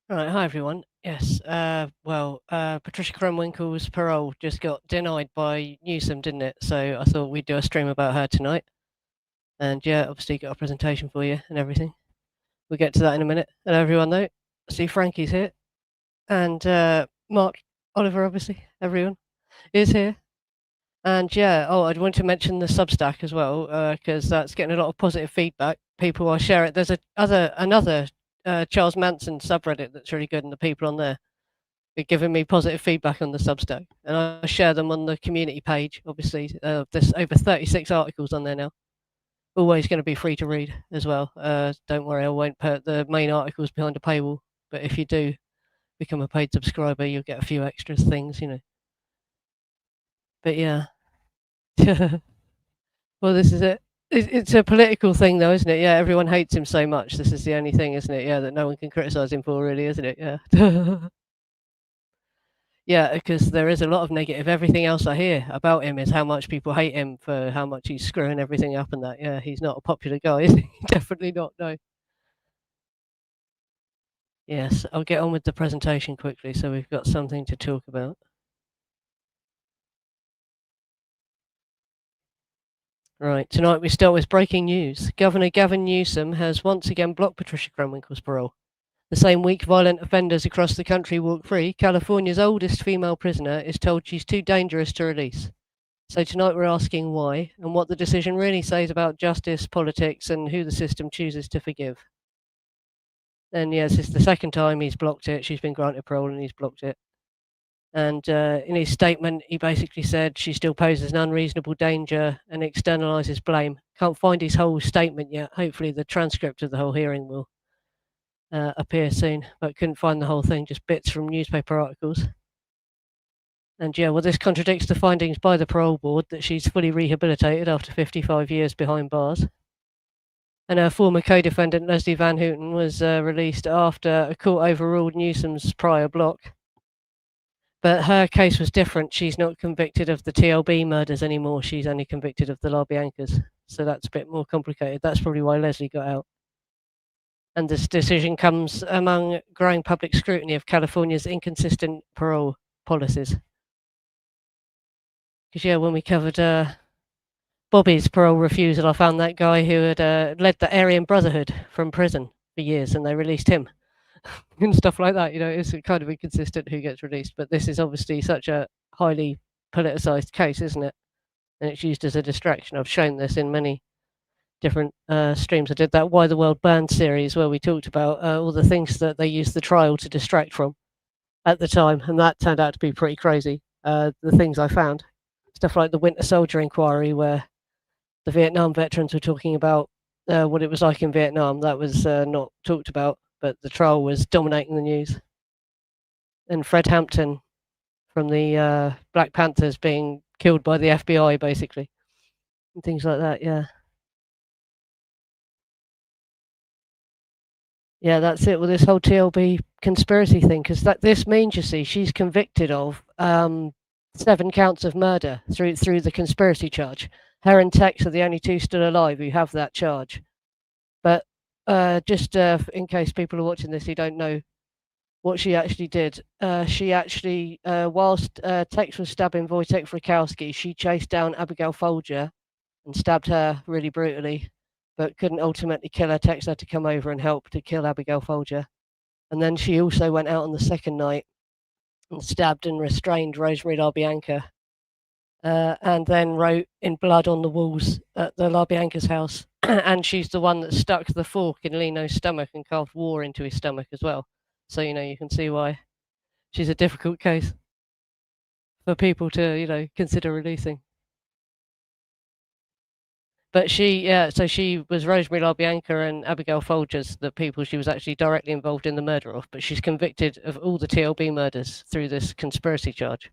Right, hi everyone. Yes, Patricia Krenwinkel's parole just got denied by Newsom, didn't it? So I thought we'd do a stream about her tonight. And yeah, obviously got a presentation for you and everything. We'll get to that in a minute. Hello everyone though. I see Frankie's here. And Mark, Oliver, obviously, everyone is here. And yeah, I want to mention the Substack as well, because that's getting a lot of positive feedback. People are sharing it. There's another Charles Manson subreddit that's really good, and the people on there are giving me positive feedback on the Substack, and I share them on the community page. Obviously, there's over 36 articles on there now. Always going to be free to read as well. Don't worry, I won't put the main articles behind a paywall. But if you do become a paid subscriber, you'll get a few extra things. But yeah, well, this is it. It's a political thing, though, isn't it? Yeah, everyone hates him so much. This is the only thing, isn't it? Yeah, that no one can criticize him for, really, isn't it? Yeah. Yeah, because there is a lot of negative. Everything else I hear about him is how much people hate him for how much he's screwing everything up and that. Yeah, he's not a popular guy, is he? Definitely not. No. Yes, I'll get on with the presentation quickly so we've got something to talk about. Right, tonight we start with breaking news. Governor Gavin Newsom has once again blocked Patricia Krenwinkel's parole. The same week violent offenders across the country walk free, California's oldest female prisoner is told she's too dangerous to release. So tonight we're asking why and what the decision really says about justice, politics, and who the system chooses to forgive. And yes, it's the second time he's blocked it. She's been granted parole and he's blocked it. And in his statement, he basically said she still poses an unreasonable danger and externalizes blame. Can't find his whole statement yet. Hopefully, the transcript of the whole hearing will appear soon, but couldn't find the whole thing, just bits from newspaper articles. And yeah, well, this contradicts the findings by the parole board that she's fully rehabilitated after 55 years behind bars. And her former co-defendant Leslie Van Houten was released after a court overruled Newsom's prior block. But her case was different. She's not convicted of the TLB murders anymore. She's only convicted of the LaBiancas. So that's a bit more complicated. That's probably why Leslie got out. And this decision comes among growing public scrutiny of California's inconsistent parole policies. Because, yeah, when we covered Bobby's parole refusal, I found that guy who had led the Aryan Brotherhood from prison for years, and they released him and stuff like that. It's kind of inconsistent who gets released, but this is obviously such a highly politicized case, isn't it? And it's used as a distraction. I've shown this in many different streams. I did that Why the World Burned series where we talked about all the things that they used the trial to distract from at the time, and that turned out to be pretty crazy. The things I found, stuff like the Winter Soldier inquiry, where the Vietnam veterans were talking about what it was like in Vietnam. That was not talked about, but the trial was dominating the news. And Fred Hampton from the Black Panthers being killed by the FBI, basically, and things like that. Yeah. Yeah, that's it with this whole TLB conspiracy thing, because this means, you see, she's convicted of 7 counts of murder through the conspiracy charge. Her and Tex are the only two still alive who have that charge. But just in case people are watching this who don't know what she actually did, she actually, whilst Tex was stabbing Wojtek Frykowski, she chased down Abigail Folger and stabbed her really brutally, but couldn't ultimately kill her. Tex had to come over and help to kill Abigail Folger. And then she also went out on the second night and stabbed and restrained Rosemary LaBianca, and then wrote in blood on the walls at the LaBianca's house. And she's the one that stuck the fork in Lino's stomach and carved war into his stomach as well. So, you can see why she's a difficult case for people to, consider releasing. But so she was Rosemary LaBianca and Abigail Folgers, the people she was actually directly involved in the murder of. But she's convicted of all the TLB murders through this conspiracy charge,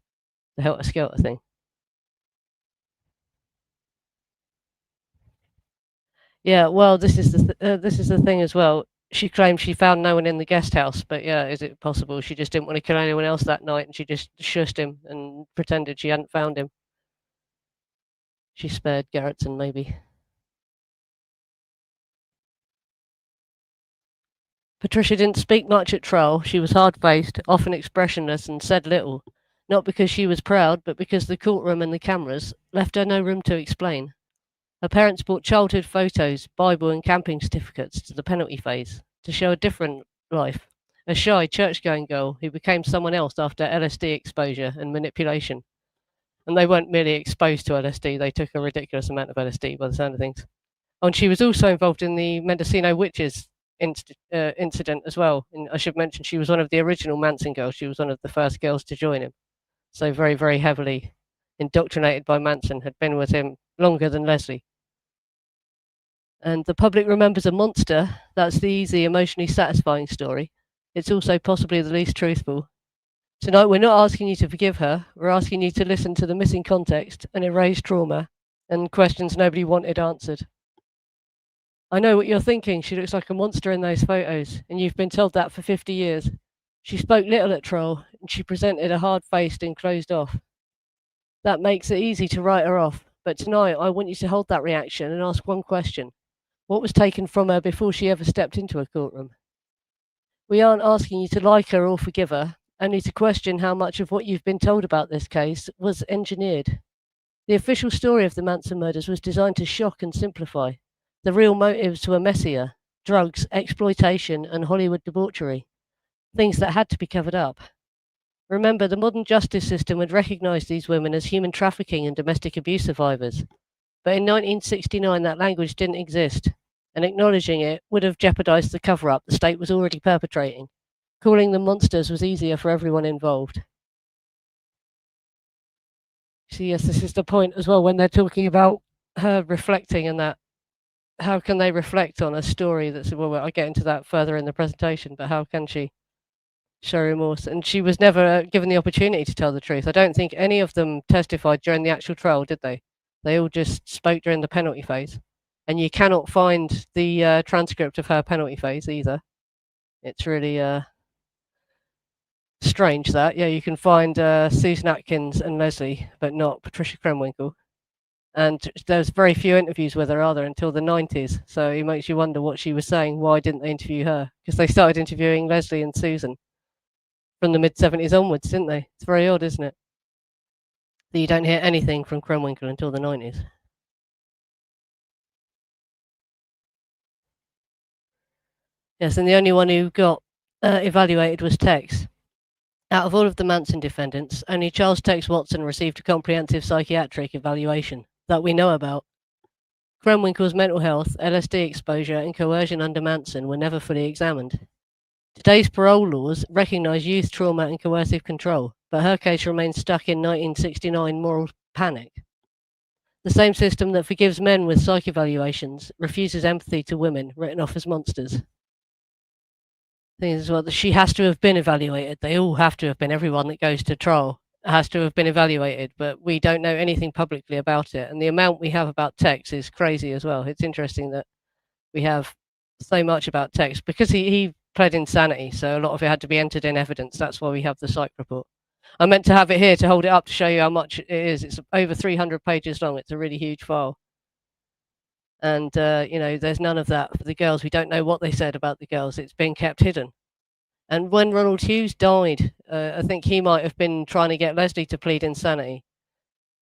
the Helter Skelter thing. Yeah, well, this is the thing as well. She claimed she found no one in the guest house, but yeah, is it possible she just didn't want to kill anyone else that night and she just shushed him and pretended she hadn't found him? She spared Gerritsen, maybe. Patricia didn't speak much at trial. She was hard-faced, often expressionless, and said little. Not because she was proud, but because the courtroom and the cameras left her no room to explain. Her parents brought childhood photos, Bible and camping certificates to the penalty phase to show a different life. A shy, church-going girl who became someone else after LSD exposure and manipulation. And they weren't merely exposed to LSD, they took a ridiculous amount of LSD by the sound of things. Oh, and she was also involved in the Mendocino witches incident as well. And I should mention she was one of the original Manson girls. She was one of the first girls to join him. So very, very heavily indoctrinated by Manson, had been with him longer than Leslie. And the public remembers a monster. That's the easy, emotionally satisfying story. It's also possibly the least truthful. Tonight, we're not asking you to forgive her. We're asking you to listen to the missing context and erase trauma and questions nobody wanted answered. I know what you're thinking. She looks like a monster in those photos, and you've been told that for 50 years. She spoke little at trial, and she presented a hard-faced and closed off. That makes it easy to write her off. But tonight, I want you to hold that reaction and ask one question. What was taken from her before she ever stepped into a courtroom? We aren't asking you to like her or forgive her, only to question how much of what you've been told about this case was engineered. The official story of the Manson murders was designed to shock and simplify. The real motives were messier: drugs, exploitation, and Hollywood debauchery. Things that had to be covered up. Remember, the modern justice system would recognize these women as human trafficking and domestic abuse survivors. But in 1969, that language didn't exist, and acknowledging it would have jeopardized the cover-up the state was already perpetrating. Calling them monsters was easier for everyone involved. So yes, this is the point as well when they're talking about her reflecting and that. How can they reflect on a story that's, well, I'll get into that further in the presentation, but how can she show remorse? And she was never given the opportunity to tell the truth. I don't think any of them testified during the actual trial, did they? They all just spoke during the penalty phase. And you cannot find the transcript of her penalty phase either. It's really strange that. Yeah, you can find Susan Atkins and Leslie, but not Patricia Krenwinkel. And there's very few interviews with her, are there, until the 90s. So it makes you wonder what she was saying. Why didn't they interview her? Because they started interviewing Leslie and Susan from the mid-70s onwards, didn't they? It's very odd, isn't it? That you don't hear anything from Krenwinkel until the 90s. Yes, and the only one who got evaluated was Tex. Out of all of the Manson defendants, only Charles Tex Watson received a comprehensive psychiatric evaluation that we know about. Krenwinkel's mental health, LSD exposure, and coercion under Manson were never fully examined. Today's parole laws recognise youth trauma and coercive control, but her case remains stuck in 1969 moral panic. The same system that forgives men with psych evaluations refuses empathy to women written off as monsters. Thing is, well, she has to have been evaluated. They all have to have been. Everyone that goes to trial has to have been evaluated, but we don't know anything publicly about it. And the amount we have about Tex is crazy as well. It's interesting that we have so much about Tex because he pled insanity, so a lot of it had to be entered in evidence. That's why we have the psych report. I meant to have it here to hold it up to show you how much it is. It's over 300 pages long. It's a really huge file. And, there's none of that for the girls. We don't know what they said about the girls. It's been kept hidden. And when Ronald Hughes died, I think he might have been trying to get Leslie to plead insanity.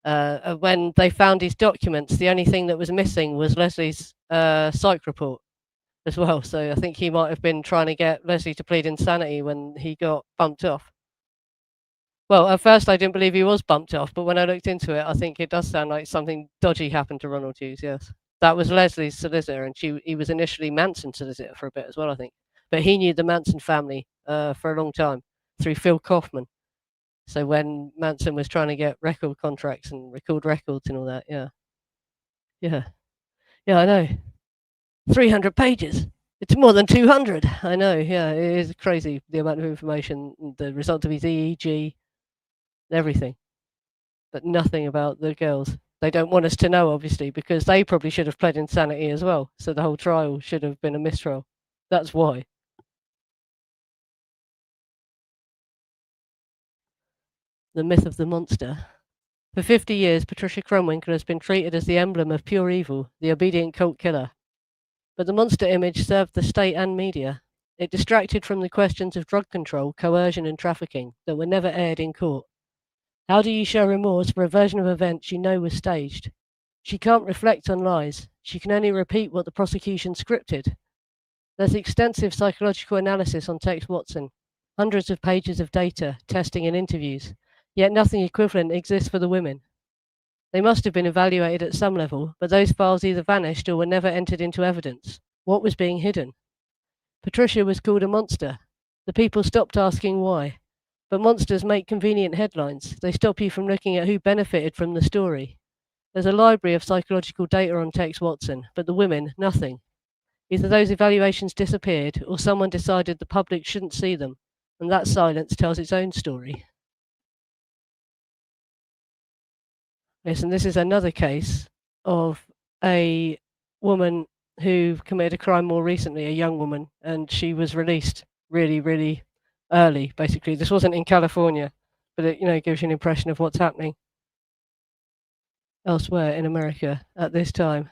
When they found his documents, the only thing that was missing was Leslie's psych report as well. So I think he might have been trying to get Leslie to plead insanity when he got bumped off. Well, at first I didn't believe he was bumped off, but when I looked into it, I think it does sound like something dodgy happened to Ronald Hughes, yes. That was Leslie's solicitor, and he was initially Manson's solicitor for a bit as well, I think. But he knew the Manson family for a long time through Phil Kaufman. So when Manson was trying to get record contracts and record records and all that, yeah. Yeah, I know. 300 pages. It's more than 200. I know, yeah, it is crazy, the amount of information, the result of his EEG, everything. But nothing about the girls. They don't want us to know, obviously, because they probably should have pled insanity as well. So the whole trial should have been a mistrial. That's why. The myth of the monster. For 50 years, Patricia Krenwinkel has been treated as the emblem of pure evil, the obedient cult killer. But the monster image served the state and media. It distracted from the questions of drug control, coercion, and trafficking that were never aired in court. How do you show remorse for a version of events you know was staged? She can't reflect on lies. She can only repeat what the prosecution scripted. There's extensive psychological analysis on Tex Watson, hundreds of pages of data, testing, and interviews, yet nothing equivalent exists for the women. They must have been evaluated at some level, but those files either vanished or were never entered into evidence. What was being hidden? Patricia was called a monster. The people stopped asking why. But monsters make convenient headlines. They stop you from looking at who benefited from the story. There's a library of psychological data on Tex Watson, but the women, nothing. Either those evaluations disappeared, or someone decided the public shouldn't see them, and that silence tells its own story. Yes, and this is another case of a woman who committed a crime more recently, a young woman, and she was released really, really early, basically. This wasn't in California, but it gives you an impression of what's happening elsewhere in America at this time.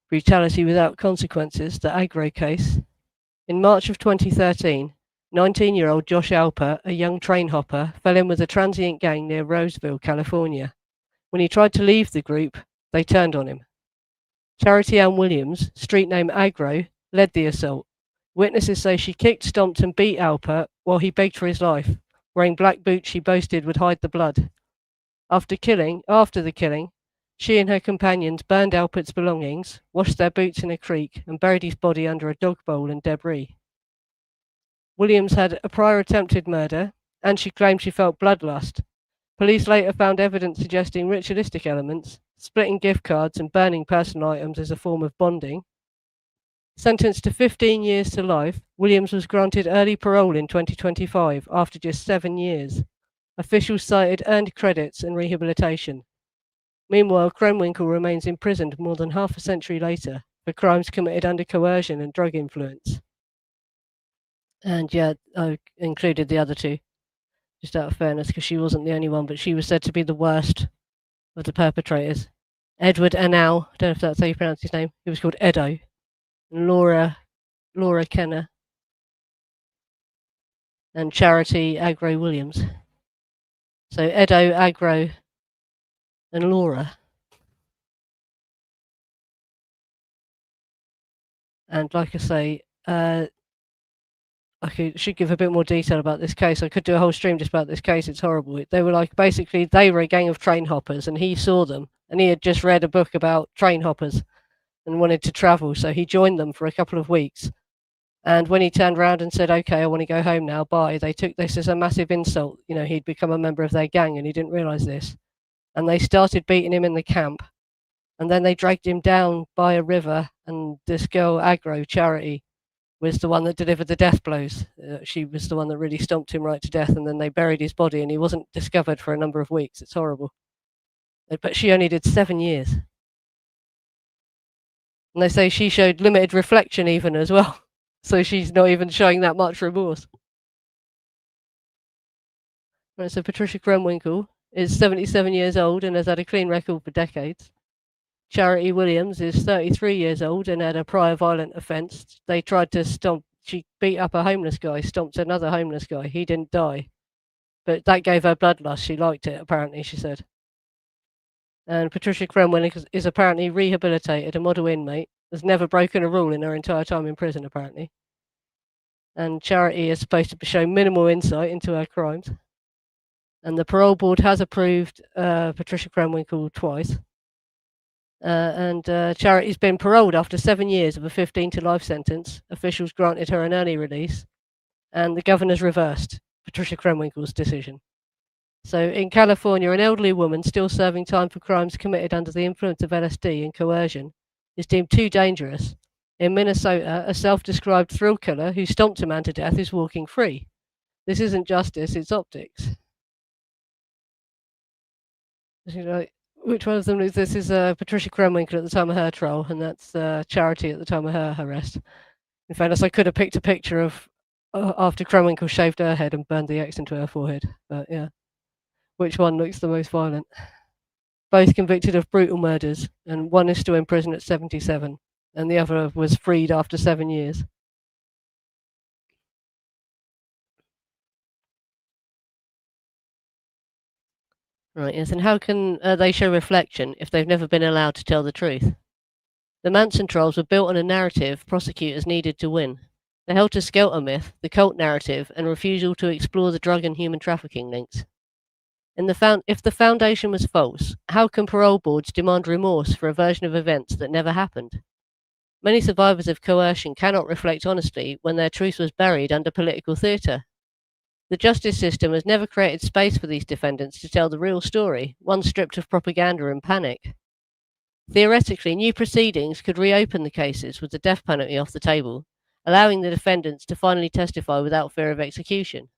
Brutality without consequences, the Aggro case. In March of 2013, 19-year-old Josh Alper, a young train hopper, fell in with a transient gang near Roseville, California. When he tried to leave the group, they turned on him. Charity Ann Williams, street name Aggro, led the assault. Witnesses say she kicked, stomped and beat Alper while he begged for his life, wearing black boots she boasted would hide the blood. After the killing, she and her companions burned Alpert's belongings, washed their boots in a creek, and buried his body under a dog bowl and debris. Williams had a prior attempted murder, and she claimed she felt bloodlust. Police later found evidence suggesting ritualistic elements, splitting gift cards and burning personal items as a form of bonding. Sentenced to 15 years to life, Williams was granted early parole in 2025 after just 7 years. Officials cited earned credits and rehabilitation. Meanwhile, Krenwinkel remains imprisoned more than half a century later for crimes committed under coercion and drug influence. And yeah, I included the other two, just out of fairness, because she wasn't the only one, but she was said to be the worst of the perpetrators. Edward Anal, I don't know if that's how you pronounce his name, he was called Edo. And Laura Kenner. And Charity Aggro Williams. So Edo, Aggro, and Laura. And like I say, should give a bit more detail about this case. I could do a whole stream just about this case. It's horrible. They were they were a gang of train hoppers, and he saw them, and he had just read a book about train hoppers and wanted to travel, so he joined them for a couple of weeks. And when he turned around and said, "Okay, I want to go home now, bye," they took this as a massive insult. He'd become a member of their gang, and he didn't realize this. And they started beating him in the camp, and then they dragged him down by a river, and this girl, Aggro, Charity, was the one that delivered the death blows. She was the one that really stomped him right to death, and then they buried his body, and he wasn't discovered for a number of weeks. It's horrible. But she only did 7 years. And they say she showed limited reflection even as well. So she's not even showing that much remorse. Right, so Patricia Krenwinkel is 77 years old and has had a clean record for decades. Charity Williams is 33 years old and had a prior violent offence. They tried to she beat up a homeless guy, stomped another homeless guy. He didn't die. But that gave her bloodlust. She liked it, apparently, she said. And Patricia Krenwinkel is apparently rehabilitated, a model inmate, has never broken a rule in her entire time in prison, apparently. And Charity is supposed to show minimal insight into her crimes. And the parole board has approved Patricia Krenwinkel twice. And Charity's been paroled after 7 years of a 15 to life sentence. Officials granted her an early release, and the governor's reversed Patricia Krenwinkel's decision. So in California, an elderly woman still serving time for crimes committed under the influence of LSD and coercion is deemed too dangerous. In Minnesota, a self-described thrill killer who stomped a man to death is walking free. This isn't justice, it's optics. Which one of them is this? Is Patricia Krenwinkel at the time of her trial, and that's Charity at the time of her arrest. In fairness, I could have picked a picture of after Krenwinkel shaved her head and burned the X into her forehead, but yeah. Which one looks the most violent? Both convicted of brutal murders, and one is still in prison at 77, and the other was freed after 7 years. Right, yes, and how can they show reflection if they've never been allowed to tell the truth? The Manson trials were built on a narrative prosecutors needed to win. The helter-skelter myth, the cult narrative, and refusal to explore the drug and human trafficking links. If the foundation was false, how can parole boards demand remorse for a version of events that never happened? Many survivors of coercion cannot reflect honestly when their truth was buried under political theatre. The justice system has never created space for these defendants to tell the real story, one stripped of propaganda and panic. Theoretically, new proceedings could reopen the cases with the death penalty off the table, allowing the defendants to finally testify without fear of execution.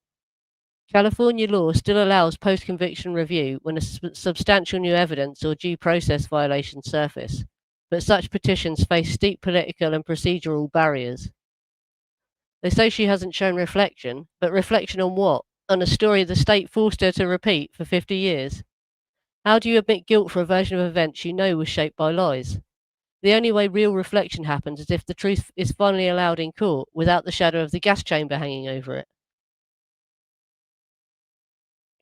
California law still allows post conviction review when a substantial new evidence or due process violations surface, but such petitions face steep political and procedural barriers. They say she hasn't shown reflection, but reflection on what? On a story the state forced her to repeat for 50 years? How do you admit guilt for a version of events you know was shaped by lies? The only way real reflection happens is if the truth is finally allowed in court without the shadow of the gas chamber hanging over it.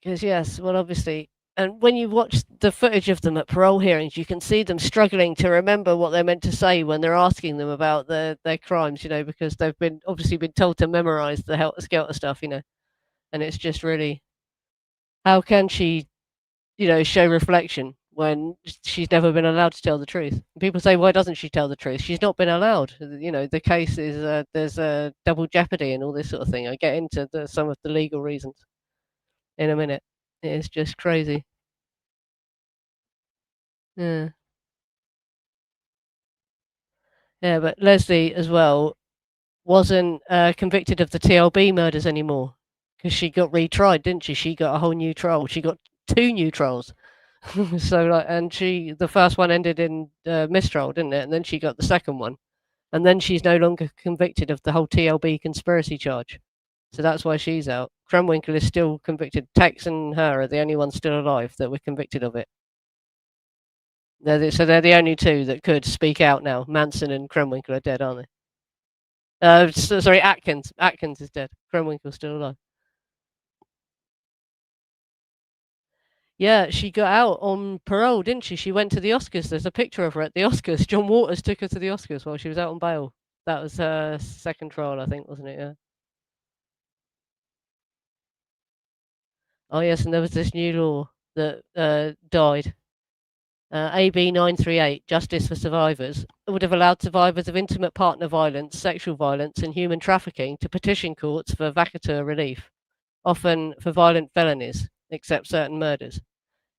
Because, yes, well, obviously, and when you watch the footage of them at parole hearings, you can see them struggling to remember what they're meant to say when they're asking them about their crimes, because they've been obviously been told to memorize the helter skelter stuff, and it's just really, how can she, show reflection when she's never been allowed to tell the truth? People say, why doesn't she tell the truth? She's not been allowed. The case is there's a double jeopardy and all this sort of thing. I get into some of the legal reasons in a minute. It's just crazy. Yeah, yeah. But Leslie as well wasn't convicted of the TLB murders anymore because she got retried, didn't she? She got a whole new trial. She got two new trials. So and the first one ended in mistrial, didn't it? And then she got the second one, and then she's no longer convicted of the whole TLB conspiracy charge. So that's why she's out. Krenwinkel is still convicted. Tex and her are the only ones still alive that were convicted of it. So they're the only two that could speak out now. Manson and Krenwinkel are dead, aren't they? Sorry, Atkins. Atkins is dead. Krenwinkel's still alive. Yeah, she got out on parole, didn't she? She went to the Oscars. There's a picture of her at the Oscars. John Waters took her to the Oscars while she was out on bail. That was her second trial, I think, wasn't it? Yeah. Oh, yes, and there was this new law that died. AB 938, Justice for Survivors, would have allowed survivors of intimate partner violence, sexual violence, and human trafficking to petition courts for vacatur relief, often for violent felonies, except certain murders.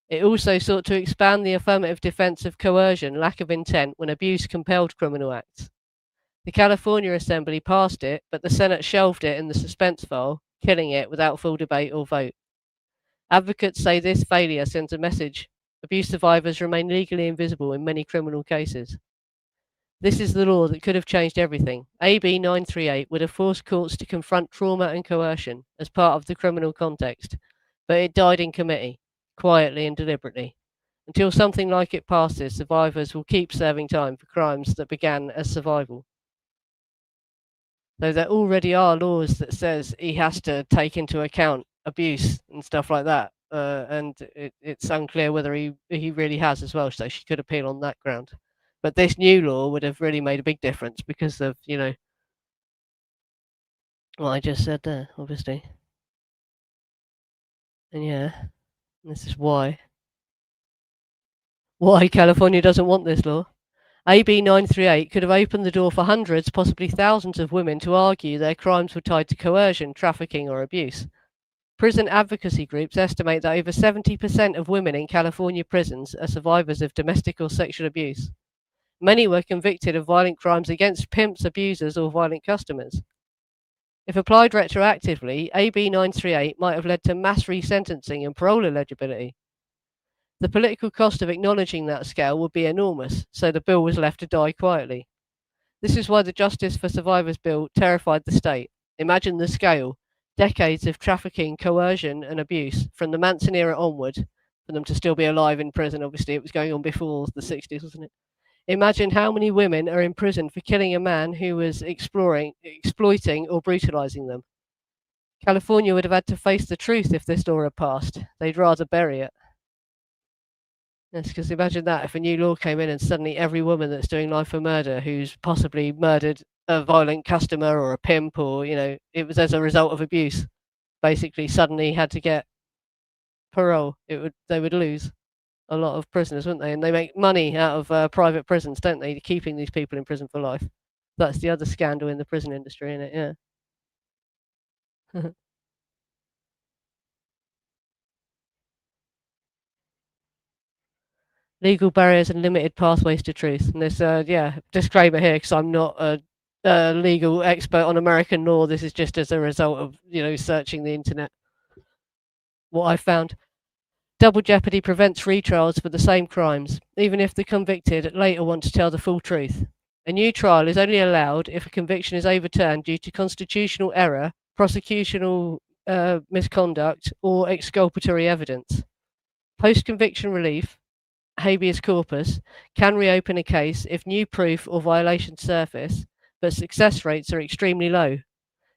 It also sought to expand the affirmative defense of coercion, lack of intent, when abuse compelled criminal acts. The California Assembly passed it, but the Senate shelved it in the suspense file, killing it without full debate or vote. Advocates say this failure sends a message: abuse survivors remain legally invisible in many criminal cases. This is the law that could have changed everything. AB 938 would have forced courts to confront trauma and coercion as part of the criminal context, but it died in committee, quietly and deliberately. Until something like it passes, survivors will keep serving time for crimes that began as survival. So there already are laws that says he has to take into account abuse and stuff like that, and it's unclear whether he really has as well. So she could appeal on that ground. But this new law would have really made a big difference because of what I just said there, obviously. And yeah, this is why California doesn't want this law. AB 938 could have opened the door for hundreds, possibly thousands of women to argue their crimes were tied to coercion, trafficking, or abuse. Prison advocacy groups estimate that over 70% of women in California prisons are survivors of domestic or sexual abuse. Many were convicted of violent crimes against pimps, abusers, or violent customers. If applied retroactively, AB 938 might have led to mass resentencing and parole eligibility. The political cost of acknowledging that scale would be enormous, so the bill was left to die quietly. This is why the Justice for Survivors Bill terrified the state. Imagine the scale: decades of trafficking, coercion, and abuse from the Manson era onward, for them to still be alive in prison. Obviously, it was going on before the 60s, wasn't it? Imagine how many women are in prison for killing a man who was exploiting, or brutalizing them. California would have had to face the truth if this law had passed. They'd rather bury it. Yes, because imagine that if a new law came in and suddenly every woman that's doing life for murder who's possibly murdered a violent customer or a pimp or, it was as a result of abuse, basically suddenly had to get parole, they would lose a lot of prisoners, wouldn't they? And they make money out of private prisons, don't they? Keeping these people in prison for life. That's the other scandal in the prison industry, isn't it? Yeah. Legal barriers and limited pathways to truth. And this, disclaimer here, because I'm not a legal expert on American law. This is just as a result of searching the internet. What I found: double jeopardy prevents retrials for the same crimes, even if the convicted later want to tell the full truth. A new trial is only allowed if a conviction is overturned due to constitutional error, prosecutorial misconduct, or exculpatory evidence. Post-conviction relief, habeas corpus, can reopen a case if new proof or violations surface, but success rates are extremely low.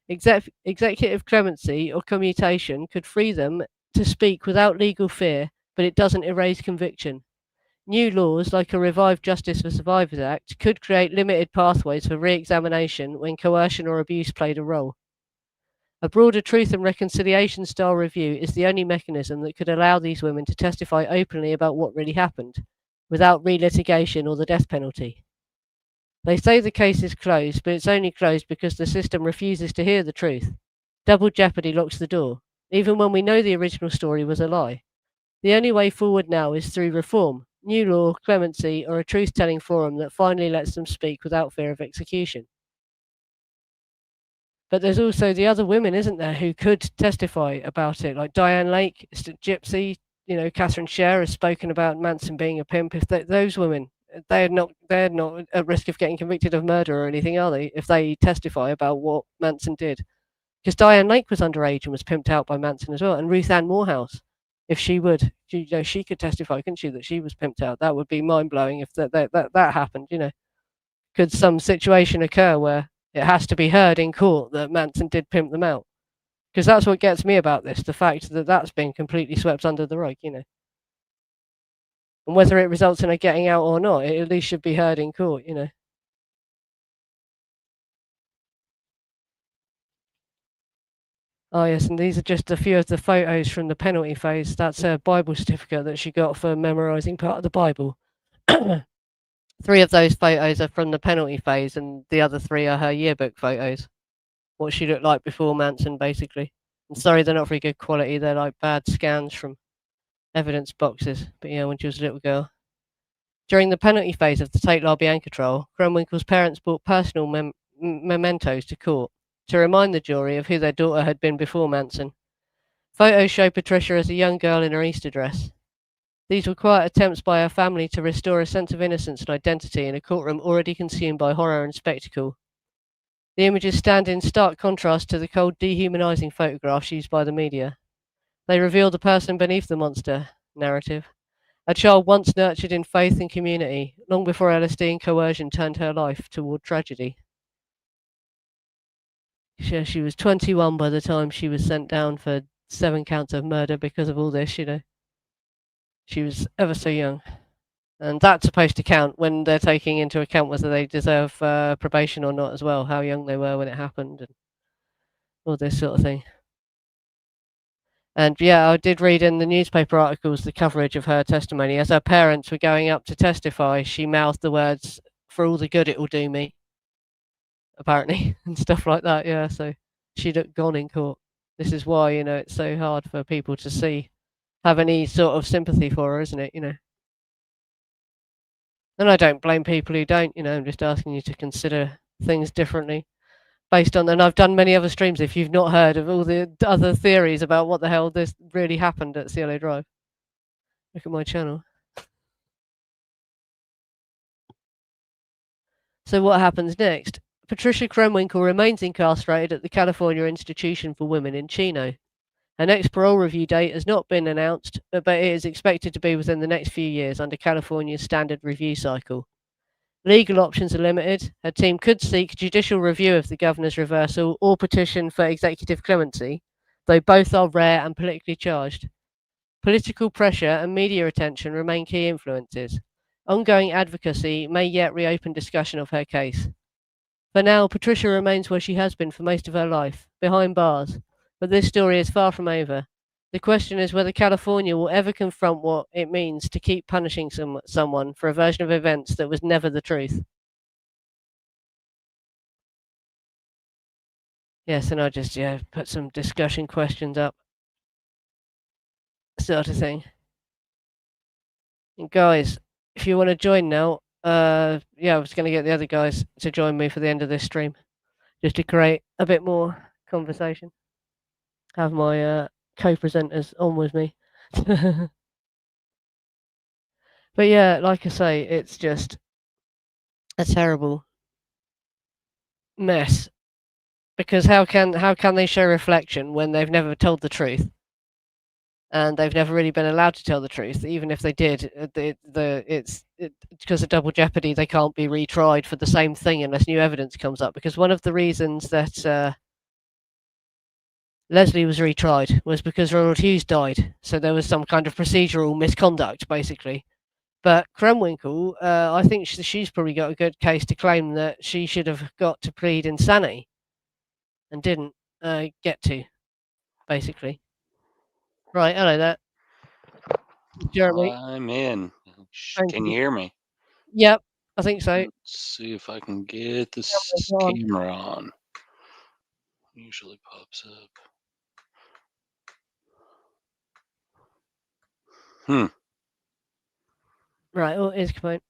Executive clemency or commutation could free them to speak without legal fear, but it doesn't erase conviction. New laws, like a revived Justice for Survivors Act, could create limited pathways for re-examination when coercion or abuse played a role. A broader truth and reconciliation style review is the only mechanism that could allow these women to testify openly about what really happened, without re-litigation or the death penalty. They say the case is closed, but it's only closed because the system refuses to hear the truth. Double jeopardy locks the door, even when we know the original story was a lie. The only way forward now is through reform, new law, clemency, or a truth-telling forum that finally lets them speak without fear of execution. But there's also the other women, isn't there, who could testify about it, like Diane Lake, Gypsy, Catherine Sher has spoken about Manson being a pimp. If those women, they're not at risk of getting convicted of murder or anything, are they? If they testify about what Manson did, because Diane Lake was underage and was pimped out by Manson as well, and Ruth Ann Morehouse, if she would, she could testify, couldn't she, that she was pimped out? That would be mind blowing if that happened. Could some situation occur where it has to be heard in court that Manson did pimp them out? Because that's what gets me about this, the fact that that's been completely swept under the rug, And whether it results in her getting out or not, it at least should be heard in court, Oh, yes, and these are just a few of the photos from the penalty phase. That's a Bible certificate that she got for memorizing part of the Bible. 3 of those photos are from the penalty phase, and the other 3 are her yearbook photos. What she looked like before Manson, basically. I'm sorry, they're not very good quality. They're like bad scans from evidence boxes. But yeah, when she was a little girl. During the penalty phase of the Tate LaBianca trial, Krenwinkel's parents brought personal mementos to court to remind the jury of who their daughter had been before Manson. Photos show Patricia as a young girl in her Easter dress. These were quiet attempts by her family to restore a sense of innocence and identity in a courtroom already consumed by horror and spectacle. The images stand in stark contrast to the cold, dehumanizing photographs used by the media. They reveal the person beneath the monster narrative. A child once nurtured in faith and community, long before LSD and coercion turned her life toward tragedy. She was 21 by the time she was sent down for 7 counts of murder because of all this, She was ever so young. And that's supposed to count when they're taking into account whether they deserve probation or not as well, how young they were when it happened and all this sort of thing. And yeah, I did read in the newspaper articles the coverage of her testimony. As her parents were going up to testify, she mouthed the words, "For all the good it will do me," apparently, and stuff like that. Yeah, so she looked gone in court. This is why, it's so hard for people to have any sort of sympathy for her, isn't it? And I don't blame people who don't, I'm just asking you to consider things differently based on, and I've done many other streams. If you've not heard of all the other theories about what the hell this really happened at CLA Drive, look at my channel. So what happens next? Patricia Krenwinkel remains incarcerated at the California Institution for Women in Chino. Her next parole review date has not been announced, but it is expected to be within the next few years under California's standard review cycle. Legal options are limited. Her team could seek judicial review of the governor's reversal or petition for executive clemency, though both are rare and politically charged. Political pressure and media attention remain key influences. Ongoing advocacy may yet reopen discussion of her case. For now, Patricia remains where she has been for most of her life, behind bars. But this story is far from over. The question is whether California will ever confront what it means to keep punishing someone for a version of events that was never the truth. Yes, and I just put some discussion questions up, sort of thing. And guys, if you want to join now, I was going to get the other guys to join me for the end of this stream, just to create a bit more conversation. Have my co-presenters on with me. But yeah, like I say, it's just a terrible mess. Because how can they show reflection when they've never told the truth, and they've never really been allowed to tell the truth? Even if they did, it's because of double jeopardy. They can't be retried for the same thing unless new evidence comes up. Because one of the reasons that Leslie was retried was because Ronald Hughes died, so there was some kind of procedural misconduct, basically. But Krenwinkel, I think she's probably got a good case to claim that she should have got to plead insanity and didn't get to, basically. Right, hello there, Jeremy. I'm in. Thank Can you you. hear me? Yep, I think so. Let's see if I can get Camera's this on. camera on. Usually pops up. Right, oh, is point.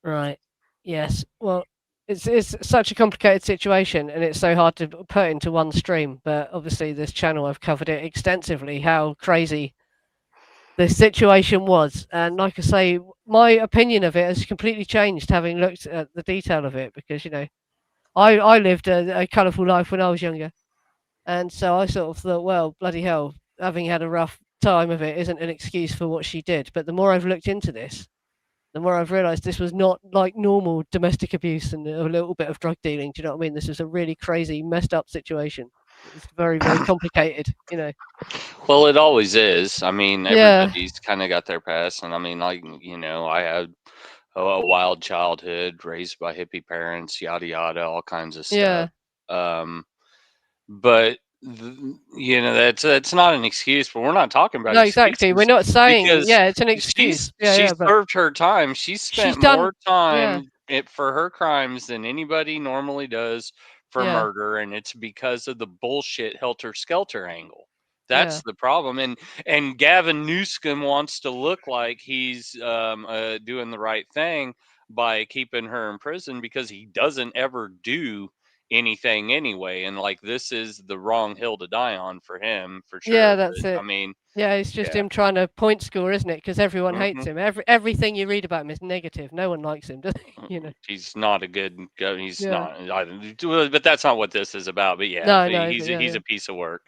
Right, yes. Well, it's such a complicated situation, and it's so hard to put into one stream. But obviously, this channel I've covered it extensively. How crazy the situation was, and like I say, my opinion of it has completely changed having looked at the detail of it. Because I lived a colourful life when I was younger, and so I sort of thought, well, bloody hell, having had a rough time of it isn't an excuse for what she did. But the more I've looked into this, the more I've realised this was not like normal domestic abuse and a little bit of drug dealing. Do you know what I mean? This was a really crazy, messed up situation. It's very, very complicated. Well, it always is. I mean, Yeah, everybody's kind of got their past, and I mean, like I had a wild childhood, raised by hippie parents, yada yada, all kinds of stuff. yeah. Um, but that's not an excuse. But we're not talking about No, exactly. We're excuses not saying, because yeah, it's an excuse. Yeah, she's yeah, but served her time. She's she's spent done. more Yeah, time for her crimes than anybody normally does for yeah, murder, and it's because of the bullshit helter skelter angle. yeah, That's the problem. And Gavin Newsom wants to look like he's doing the right thing by keeping her in prison because he doesn't ever do anything anyway. And like, this is the wrong hill to die on for him, for yeah. sure. That's But I it. mean, Yeah, it's just yeah. him trying to point score, isn't it? Because everyone hates hmm him. Everything you read about him is negative. No one likes him, does he? He's not a good guy. He's Yeah. not. But that's not what this is about. But yeah, No, but no, but yeah, he's yeah, a piece of work,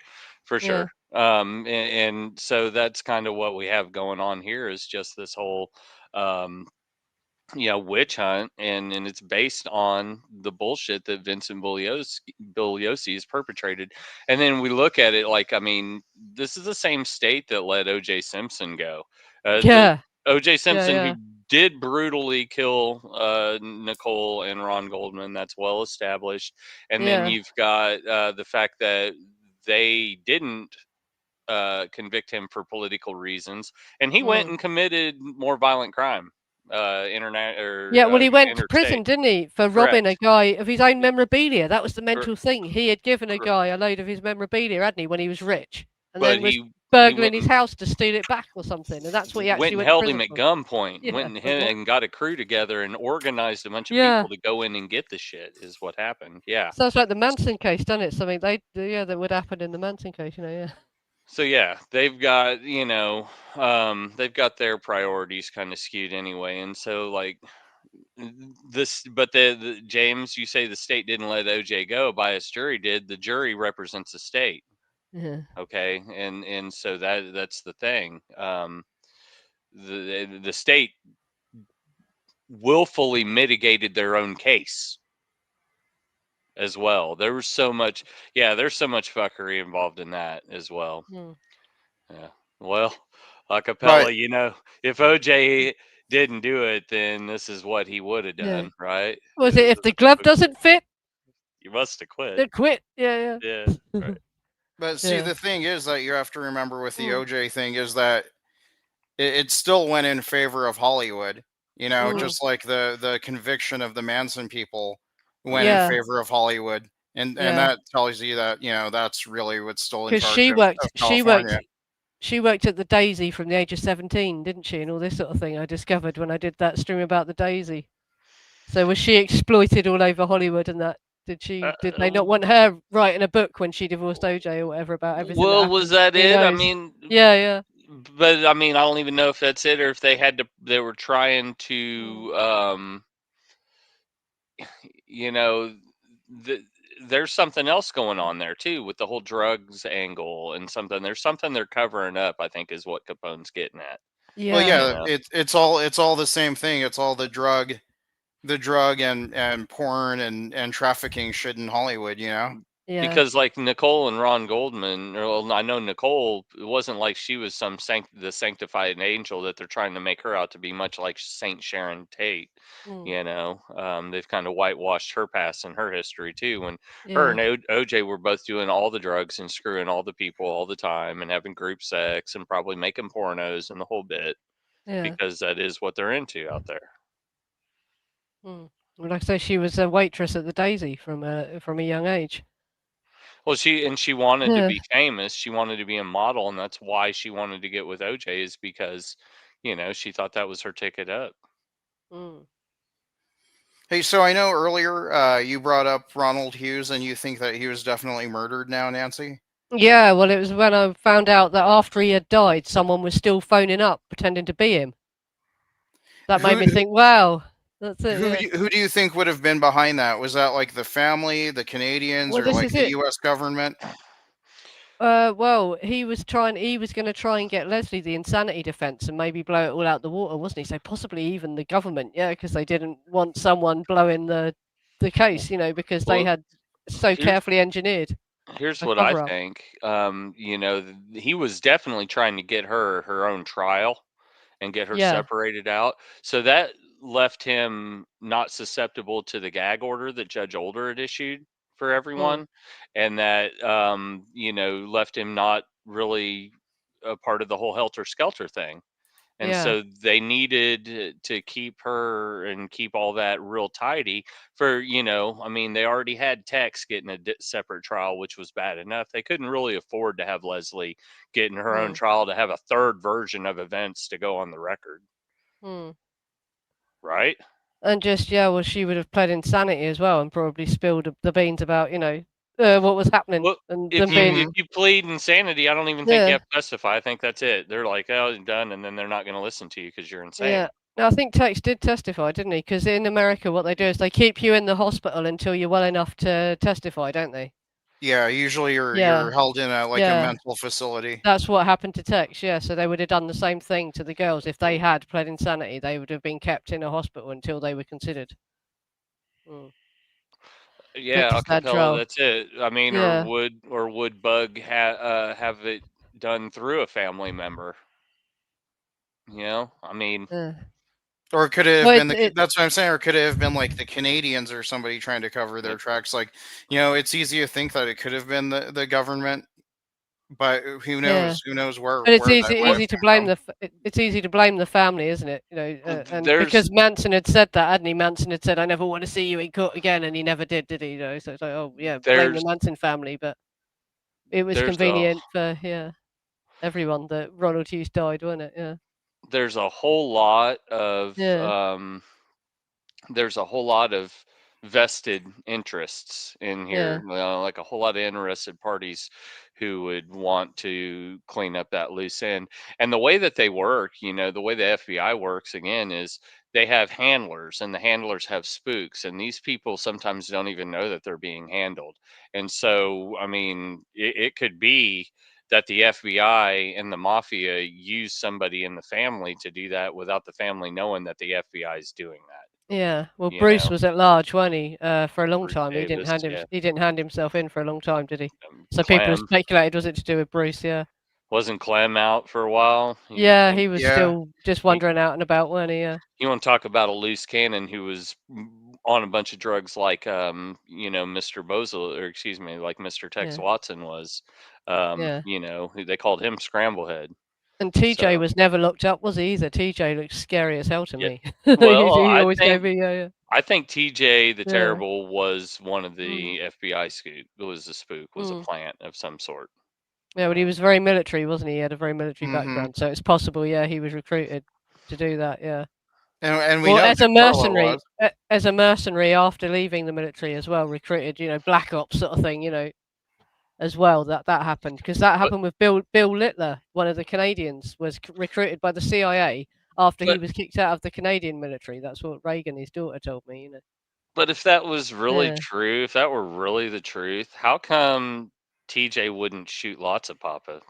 for yeah, sure. And so that's kind of what we have going on here is just this whole um witch hunt, and it's based on the bullshit that Vincent Bugliosi has perpetrated. And then we look at it like, I mean, this is the same state that let OJ Simpson go. The yeah, OJ yeah, Simpson, who yeah, did brutally kill Nicole and Ron Goldman, that's well established. And then yeah. you've got the fact that they didn't convict him for political reasons, and he went Mm. and committed more violent crime, internet Yeah, or well, he went to interstate. prison, didn't he, for robbing a Correct. guy of his own memorabilia? That was the Cor- mental thing. He had given a cor- guy a load of his memorabilia, hadn't he, when he was rich, and but then was he burgling went his house to steal it back or something, and that's what he went actually and went to held him prison at for. gunpoint, Yeah, went but what? and got a crew together and organized a bunch of Yeah, people to go in and get the shit. Is what happened. Yeah. sounds like the Manson case, doesn't it? Something that would happen in the Manson case, yeah. So yeah, they've got they've got their priorities kind of skewed anyway, and so like this, but the James, you say the state didn't let OJ go, a biased jury did. The jury represents the state, Yeah, okay, and so that's the thing. The state willfully mitigated their own case as well. There was so much, yeah, there's so much fuckery involved in that as well. mm. Yeah. Well, Acapella, But if OJ didn't do it, then this is what he would have Yeah. done, right? Was it if the glove doesn't fit, You must have quit. then quit? Yeah, Yeah, yeah. right. but see, Yeah. the thing is that you have to remember with the Mm. OJ thing is that it still went in favor of Hollywood. Mm. Just like the conviction of the Manson people went in Yeah. favor of Hollywood, and Yeah. that tells you that that's really what's still in Because charge she of worked. She worked. California. She worked at the Daisy from the age of 17, didn't she? And all this sort of thing I discovered when I did that stream about the Daisy. So was she exploited all over Hollywood and that? Did they not want Uh, her writing a book when she divorced OJ or whatever about everything that well, was happened? that Who it? I knows? mean, Yeah, yeah. but I mean, I don't even know if that's it or if they were trying Mm. to, you know, the, there's something else going on there too with the whole drugs angle and something. There's something they're covering up, I think, is what Capone's getting at. Well, Yeah. You yeah, know, it's all the same thing. It's all the drug and porn and trafficking shit in Hollywood. Yeah. because like Nicole and Ron Goldman, or well, I know Nicole, it wasn't like she was the sanctified angel that they're trying to make her out to be, much like Saint Sharon Tate. Mm. They've kind of whitewashed her past and her history too. When her Yeah. and OJ were both doing all the drugs and screwing all the people all the time and having group sex and probably making pornos and the whole bit, Yeah. because that is what they're into out there. Mm. Well, like I say, she was a waitress at the Daisy from a young age. Well, she wanted to Yeah. be famous. She wanted to be a model, and that's why she wanted to get with OJ, is because, she thought that was her ticket up. Mm. Hey, so I know earlier you brought up Ronald Hughes, and you think that he was definitely murdered now, Nancy? Yeah. Well, it was when I found out that after he had died, someone was still phoning up pretending to be him. That made Who me think, wow, that's it. who Yeah. do you, who do you think would have been behind that? Was that like the family, the Canadians, Well, or this like is the it. U.S. government? Well, he was going to try and get Leslie the insanity defense and maybe blow it all out the water, wasn't he? So possibly even the government, yeah, because they didn't want someone blowing the W- case, because they Well, had so here's carefully engineered here's a what I cover up. think. He was definitely trying to get her own trial and get her Yeah. separated out. So that left him not susceptible to the gag order that Judge Older had issued for Mm, everyone, and that left him not really a part of the whole helter skelter thing. And yeah. so they needed to keep her and keep all that real tidy for, I mean, they already had Tex getting a separate trial, which was bad enough. They couldn't really afford to have Leslie getting her own Mm, trial, to have a third version of events to go on the record, mm. right? And just yeah, well, she would have pled insanity as well and probably spilled the beans about what was happening Well, and if them you being if you plead insanity, I don't even think you yeah. have to testify. I think that's it. They're like, "Oh, it's done," and then they're not going to listen to you because you're Yeah. insane. No, I think Tex did testify, didn't he? Because in America, what they do is they keep you in the hospital until you're well enough to testify, don't they? Yeah, usually you're Yeah. held in a Yeah. mental facility. That's what happened to Tex. Yeah. So they would have done the same thing to the girls if they had pled insanity. They would have been kept in a hospital until they were considered. Mm. Pretty Yeah, sad acapella. trial. That's it. I mean, or Yeah. would Bug have it done through a family member? I mean, Yeah. Or could it have Well, been that's what I'm saying, or could it have been like the Canadians or somebody trying to cover their it, tracks? Like, it's easy to think that it could have been the government, but who yeah. knows? Who knows where And it's where easy that would have easy to came blame from? it's easy to blame the family, isn't it? And there's because Manson had said that, hadn't he? Manson had said, "I never want to see you in court again," and he never did he? So it's like, oh yeah, blame the there's Manson family, but it was there's a convenient for everyone that Ronald Hughes died, wasn't it? Yeah, there's a whole lot of yeah, there's a whole lot of vested interests in yeah, here, like a whole lot of interested parties who would want to clean up that loose end. And the way that they work, the way the FBI works again is they have handlers, and the handlers have spooks, and these people sometimes don't even know that they're being handled. And so, I mean, it could be that the FBI and the mafia use somebody in the family to do that without the family knowing that the FBI is doing that. yeah. Well, You Bruce know, was at large, wasn't he? For a long Bruce time, Davis, yeah, he didn't hand himself in for a long time, did he? So people Clem. speculated was it to do with Bruce? Yeah, Wasn't Clem out for a while? Yeah, he was Yeah. still just wandering out and about, weren't he? Yeah. You want to talk about a loose cannon who was on a bunch of drugs like Mr. Bozel, or excuse me, like Mr. Tex Yeah. Watson was. Yeah. Who they called him Scramblehead. And TJ So was never locked up, was he either? TJ looked scary as hell to yeah, me. well, He always gave me, yeah, I think TJ the yeah. Terrible was one of Mm. the FBI spook. It was a spook, was a Mm. plant of some sort. Yeah, but he was very military, wasn't he? He had a very military Mm-hmm. background, so it's possible, yeah, he was recruited to do that, yeah. And we Well, know as a Dick Carlo mercenary, was. as a mercenary after leaving the military as well, recruited, black ops sort of thing, as well. That happened because that But happened with Bill Littler, one of the Canadians, was recruited by the CIA after he but was kicked out of the Canadian military. That's what Reagan, his daughter, told me. but if that was really Yeah. true, if that were really the truth, how come TJ wouldn't shoot lots of Papa?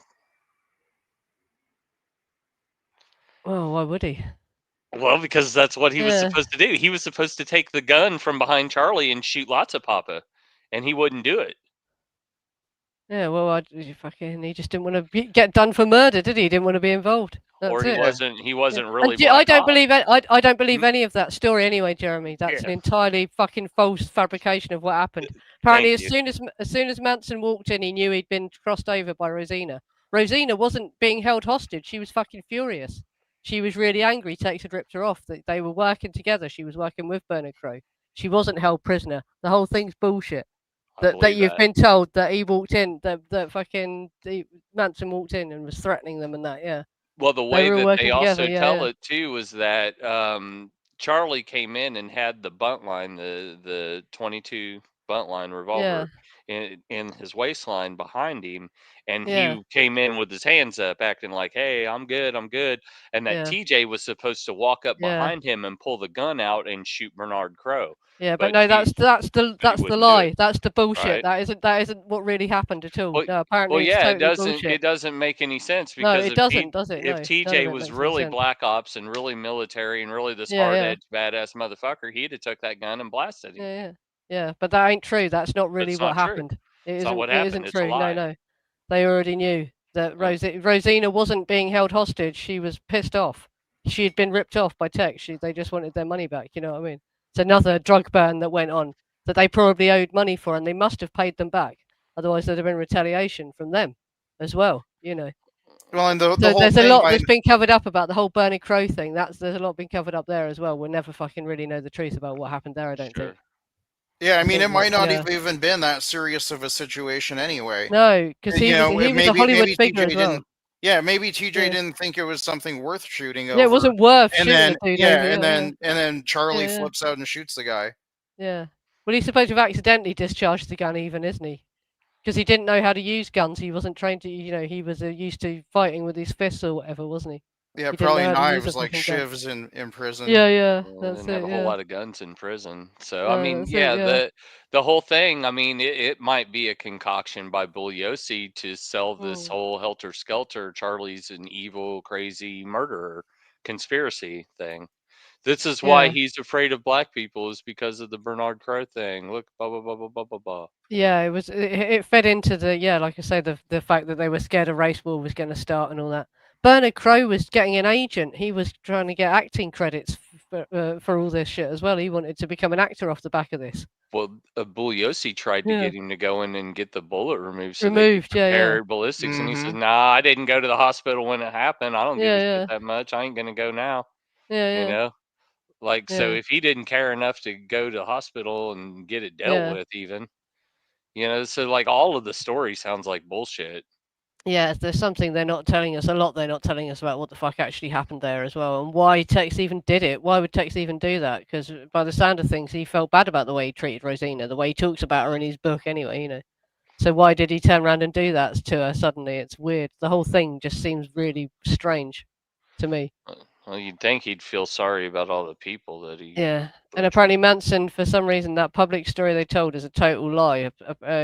Well, why would he? Well, because that's what he was Yeah. supposed to do. He was supposed to take the gun from behind Charlie and shoot lots of Papa, and he wouldn't do it. Yeah, well, he just didn't want to get done for murder, did he? He didn't want to be involved. Or That's he it. wasn't Yeah. really And I black don't op. believe I don't believe any of that story anyway, Jeremy. That's an Yeah. entirely fucking false fabrication of what happened. Thank Apparently, you. as soon as Manson walked in, he knew he'd been crossed over by Rosina. Rosina wasn't being held hostage. She was fucking furious. She was really angry. Tex had ripped her off. That they were working together. She was working with Bernard Crowe. She wasn't held prisoner. The whole thing's bullshit. I That believe you've that. been told that he walked in, that fucking Manson walked in and was threatening them and that. Yeah, Well, the they way were all that they working together. also Yeah, tell yeah. it too was that Charlie came in and had the bunt line, the 22 bunt line Yeah, revolver in his waistline behind him, and yeah, he came in with his hands up, acting like, "Hey, I'm good, I'm good," and that yeah, TJ was supposed to walk up yeah, behind him and pull the gun out and shoot Bernard Crowe, yeah. But but no, he that's he the wouldn't do it, lie. That's the bullshit. right? That isn't what really happened at all. Well, No, well, apparently it's yeah, totally bullshit. it doesn't make any sense No, because it doesn't, does it? If No, none of TJ it was makes any really sense. black ops and really military and really this Yeah, hard yeah, edged badass motherfucker, he'd have took that gun and blasted him. yeah, yeah, yeah. But that ain't true. That's not But really it's what not true. happened. It It's not isn't. what It happened. isn't It's a true. No, lie. no. They already knew that Uh, Rosina wasn't being held hostage. She was pissed off. She had been ripped off by Tex. They just wanted their money back. You know what I mean? It's another drug ban that went on that they probably owed money for, and they must have paid them back. Otherwise, there'd have been retaliation from them as well. Well, and the So whole there's a thing lot by that's been covered up about the whole Bernard Crowe thing. There's a lot been covered up there as well. We'll never fucking really know the truth about what happened there. I don't think. sure. yeah, I mean, think it might not yeah. have even been that serious of a situation anyway. No, because he was a maybe Hollywood figure TJ as well. didn't. Yeah, maybe TJ Yeah. didn't think it was something worth shooting over. Yeah, it wasn't worth and shooting then a dude yeah, over. and then Charlie Yeah. flips out and shoots the guy. Yeah. Well, he's supposed to have accidentally discharged the gun, even, isn't he? Because he didn't know how to use guns. He wasn't trained to, he was used to fighting with his fists or whatever, wasn't he? Yeah, He didn't know probably how to use a knives like fucking gun. shivs in prison. Yeah, yeah, They that's didn't have it. a whole Yeah, lot of guns in prison. So I mean, that's it. yeah, Yeah. the whole thing. I mean, it might be a concoction by Bugliosi to sell this Mm. whole helter skelter. Charlie's an evil, crazy murderer conspiracy thing. This is why Yeah. he's afraid of black people, is because of the Bernard Crowe thing. Look, blah blah blah blah blah blah blah. Yeah, it fed into like I say, the fact that they were scared a race war was going to start and all that. Bernard Crowe was getting an agent. He was trying to get acting credits for all this shit as well. He wanted to become an actor off the back of this. Well, Bugliosi tried to Yeah. get him to go in and get the bullet removed so they could Yeah, yeah. prepare ballistics, and he says, Mhm. "Nah, I didn't go to the hospital when it happened. I don't give Yeah, a shit yeah. that much. I ain't gonna go now." Yeah, You yeah. know, like so Yeah. if he didn't care enough to go to the hospital and get it dealt Yeah. with, even so like all of the story sounds like bullshit. Yeah, there's something they're not telling us, a lot they're not telling us about what the fuck actually happened there as well, and why Tex even did it. Why would Tex even do that? Because by the sound of things, he felt bad about the way he treated Rosina, the way he talks about her in his book anyway. So why did he turn around and do that to her suddenly? It's weird. The whole thing just seems really strange to me. Well, you'd think he'd feel sorry about all the people that he Yeah, and butchered. apparently Manson, for some reason, that public story they told is a total lie.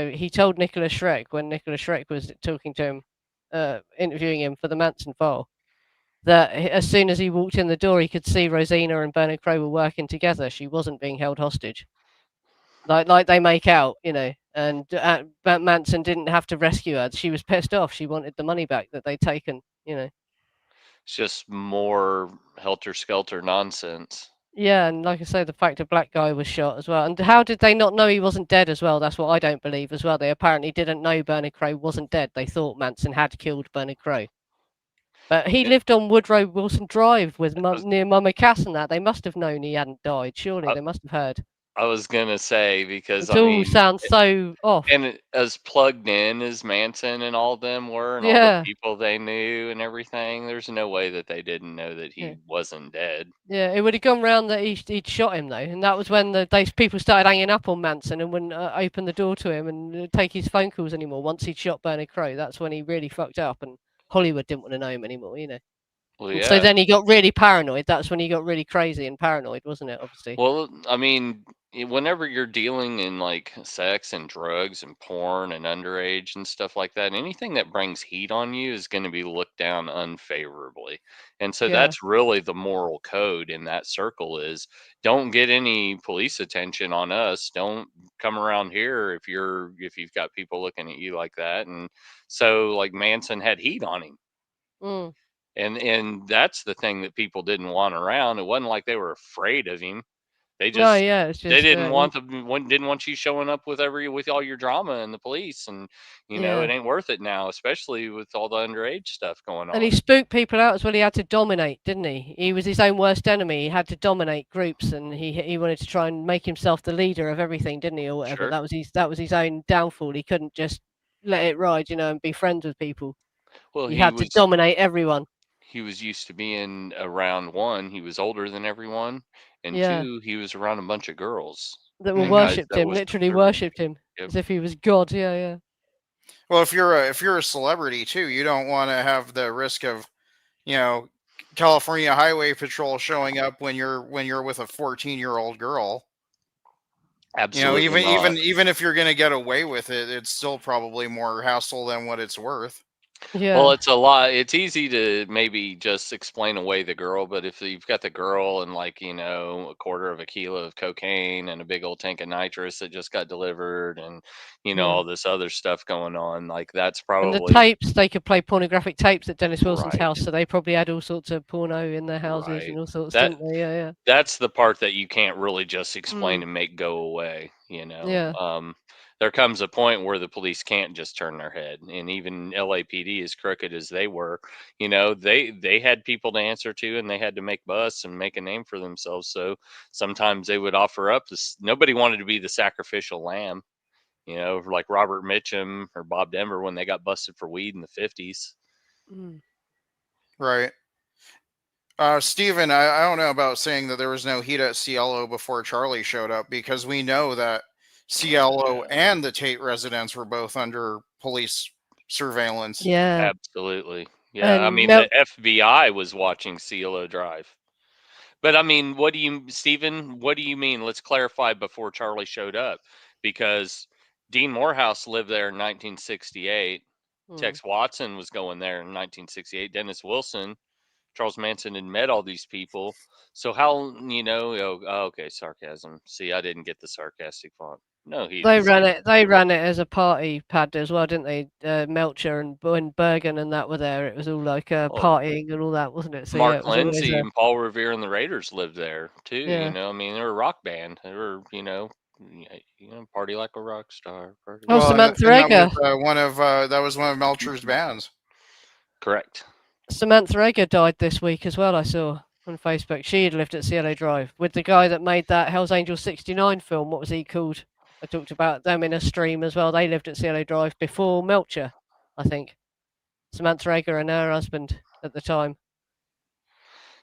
He told Nicholas Schreck when Nicholas Schreck was talking to him, interviewing him for the Manson file, that as soon as he walked in the door, he could see Rosina and Bernard Crowe were working together. She wasn't being held hostage, like they make out. And Manson didn't have to rescue her. She was pissed off. She wanted the money back that they'd taken. It's just more helter skelter nonsense. Yeah, and like I say, the fact a black guy was shot as well. And how did they not know he wasn't dead as well? That's what I don't believe as well. They apparently didn't know Bernard Crowe wasn't dead. They thought Manson had killed Bernard Crowe. But he lived on Woodrow Wilson Drive with near Mama Cass and that. They must have known he hadn't died. Surely I, they must have heard. I was gonna say, because It all sounds so off. and as plugged in as Manson and all of them were, and all the Yeah. people they knew and everything, there's no way that they didn't know that he Yeah. wasn't dead. Yeah, it would have gone round that he'd shot him though, and that was when those people started hanging up on Manson and wouldn't open the door to him and take his phone calls anymore. Once he'd shot Bernard Crowe, that's when he really fucked up, and Hollywood didn't want to know him anymore. Well, And yeah. so then he got really paranoid. That's when he got really crazy and paranoid, wasn't it? Obviously. Well, I mean, whenever you're dealing in like sex and drugs and porn and underage and stuff like that, anything that brings heat on you is going to be looked down unfavorably. And so Yeah. that's really the moral code in that circle is don't get any police attention on us. Don't come around here if you've got people looking at you like that. And so like Manson had heat on him. Mm. And that's the thing that people didn't want around. It wasn't like they were afraid of him. They No, just yeah, it's just they didn't want you showing up with all your drama and the police, and Yeah. it ain't worth it now, especially with all the underage stuff going And he on. spooked people out as well. He had to dominate, didn't he? He was his own worst enemy. He had to dominate groups, and he wanted to try and make himself the leader of everything, didn't he, or whatever? Sure. That was his own downfall. He couldn't just let it ride, and be friends with people. Well, He had to dominate everyone. he was used to being around, one, he was older than everyone, and Yeah. two, he was around a bunch of girls That Mhm. worshipped that him, was literally serving. worshipped him Yep. as if he was God. Yeah, yeah. Well, if you're a celebrity too, you don't want to have the risk of, California Highway Patrol showing up when you're with a 14-year-old girl. Absolutely Even if you're gonna get away with it, it's still probably more hassle than what it's worth. Yeah. Well, it's a lot. It's easy to maybe just explain away the girl, but if you've got the girl and like, a quarter of a kilo of cocaine and a big old tank of nitrous that just got delivered and, Yeah. all this other stuff going on, like that's And the probably tapes, they could play pornographic tapes at Dennis Wilson's Right. house, so they probably had all sorts of porno in their houses Right. and all sorts, That didn't they? Yeah, yeah. that's the part that you can't really just explain Mm. and make go away, Yeah. There comes a point where the police can't just turn their head, and even LAPD, as crooked as they were, they had people to answer to, and they had to make busts and make a name for themselves. So sometimes they would offer up this. Nobody wanted to be the sacrificial lamb, like Robert Mitchum or Bob Denver when they got busted for weed in the 50s. Mm. Right. Steven, I don't know about saying that there was no heat at Cielo before Charlie showed up, because we know that Cielo and the Tate residence were both under police surveillance. Yeah. Absolutely. Yeah. I And mean, the FBI was watching CeeLo drive. But I mean, Stephen, what do you mean? Let's clarify before Charlie showed up, because Dean Morehouse lived there in 1968. Tex Watson was going there in 1968. Dennis Wilson, Charles Manson had met all these people. So how, okay, sarcasm. See, I didn't get the sarcastic font. No, They ran it as a party pad as well, didn't they? Melcher and Bergen and that were there. It was all like partying and all that, wasn't it? So Mark yeah, it was always Lindsay and Paul Revere and the Raiders lived there too. Yeah. I mean, they were a rock band. They were, party like a rock star. Party Oh, like Samantha and Egger. that was one of Melcher's bands. Correct. Samantha Egger died this week as well. I saw on Facebook. She had lived at Cielo Drive with the guy that made that Hell's Angel '69 film. What was he called? I talked about them in a stream as well. They lived at Cielo Drive before Melcher, I think. Samantha Egger and her husband at the time.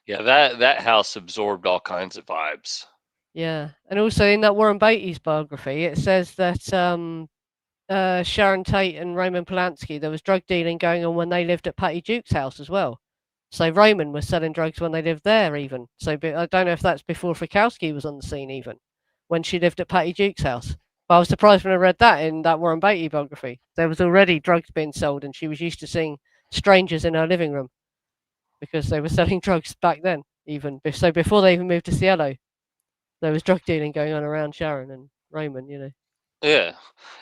Yeah, that house absorbed all kinds of vibes. Yeah, and also in that Warren Beatty's biography, it says that Sharon Tate and Roman Polanski, there was drug dealing going on when they lived at Patty Duke's house as well. So Roman was selling drugs when they lived there even. So I don't know if that's before Frykowski was on the scene even, when she lived at Patty Duke's house. But I was surprised when I read that in that Warren Beatty biography. There was already drugs being sold and she was used to seeing strangers in her living room because they were selling drugs back then even. So before they even moved to Cielo, there was drug dealing going on around Sharon and Roman, Yeah.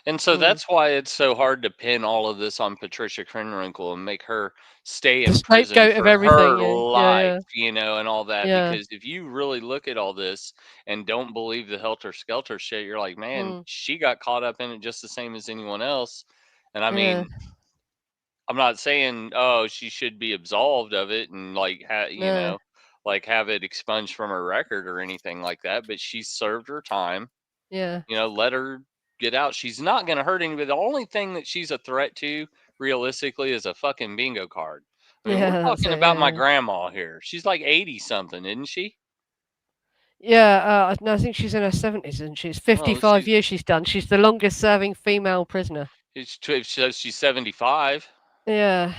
And so Mm. that's why it's so hard to pin all of this on Patricia Krenwinkel and make her stay The in prison scapegoat of for her everything. Yeah, yeah, life, yeah, and all that. yeah. Because if you really look at all this and don't believe the helter skelter shit, you're like, man, Mm. she got caught up in it just the same as anyone else. And I Yeah, mean, I'm not saying, oh, she should be absolved of it and like, no, like have it expunged from her record or anything like that, but she served her time, yeah, let her get out. She's not going to hurt anybody. The only thing that she's a threat to, realistically, is a fucking bingo card. I mean, we're yeah. That's talking it. about my Yeah, grandma here. She's like 80 something, isn't she? yeah. No, I think she's in her 70s, and she's Oh, 55 years. She's done. She's the longest-serving female prisoner. she's 75. Yeah,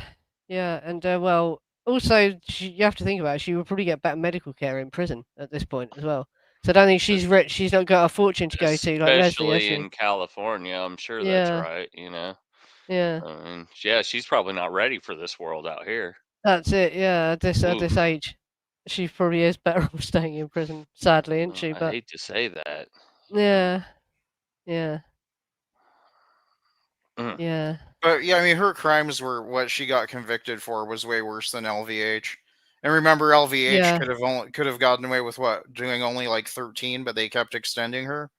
yeah, and well, also you have to think about it. She would probably get better medical care in prison at this point as well. So I don't think she's rich. She's not got a fortune to go to like Leslie, has Especially she? in California. I'm sure that's Yeah, right. yeah. I mean, yeah, she's probably not ready for this world out here. That's it. Yeah, at this Oof. age, she probably is better off staying in prison. Sadly, isn't she? I But hate to say that. yeah, yeah, Mm. yeah, But yeah, I mean, her crimes were what she got convicted for was way worse than LVH. And remember, LVH yeah, could have gotten away with what, doing only like 13, but they kept extending her.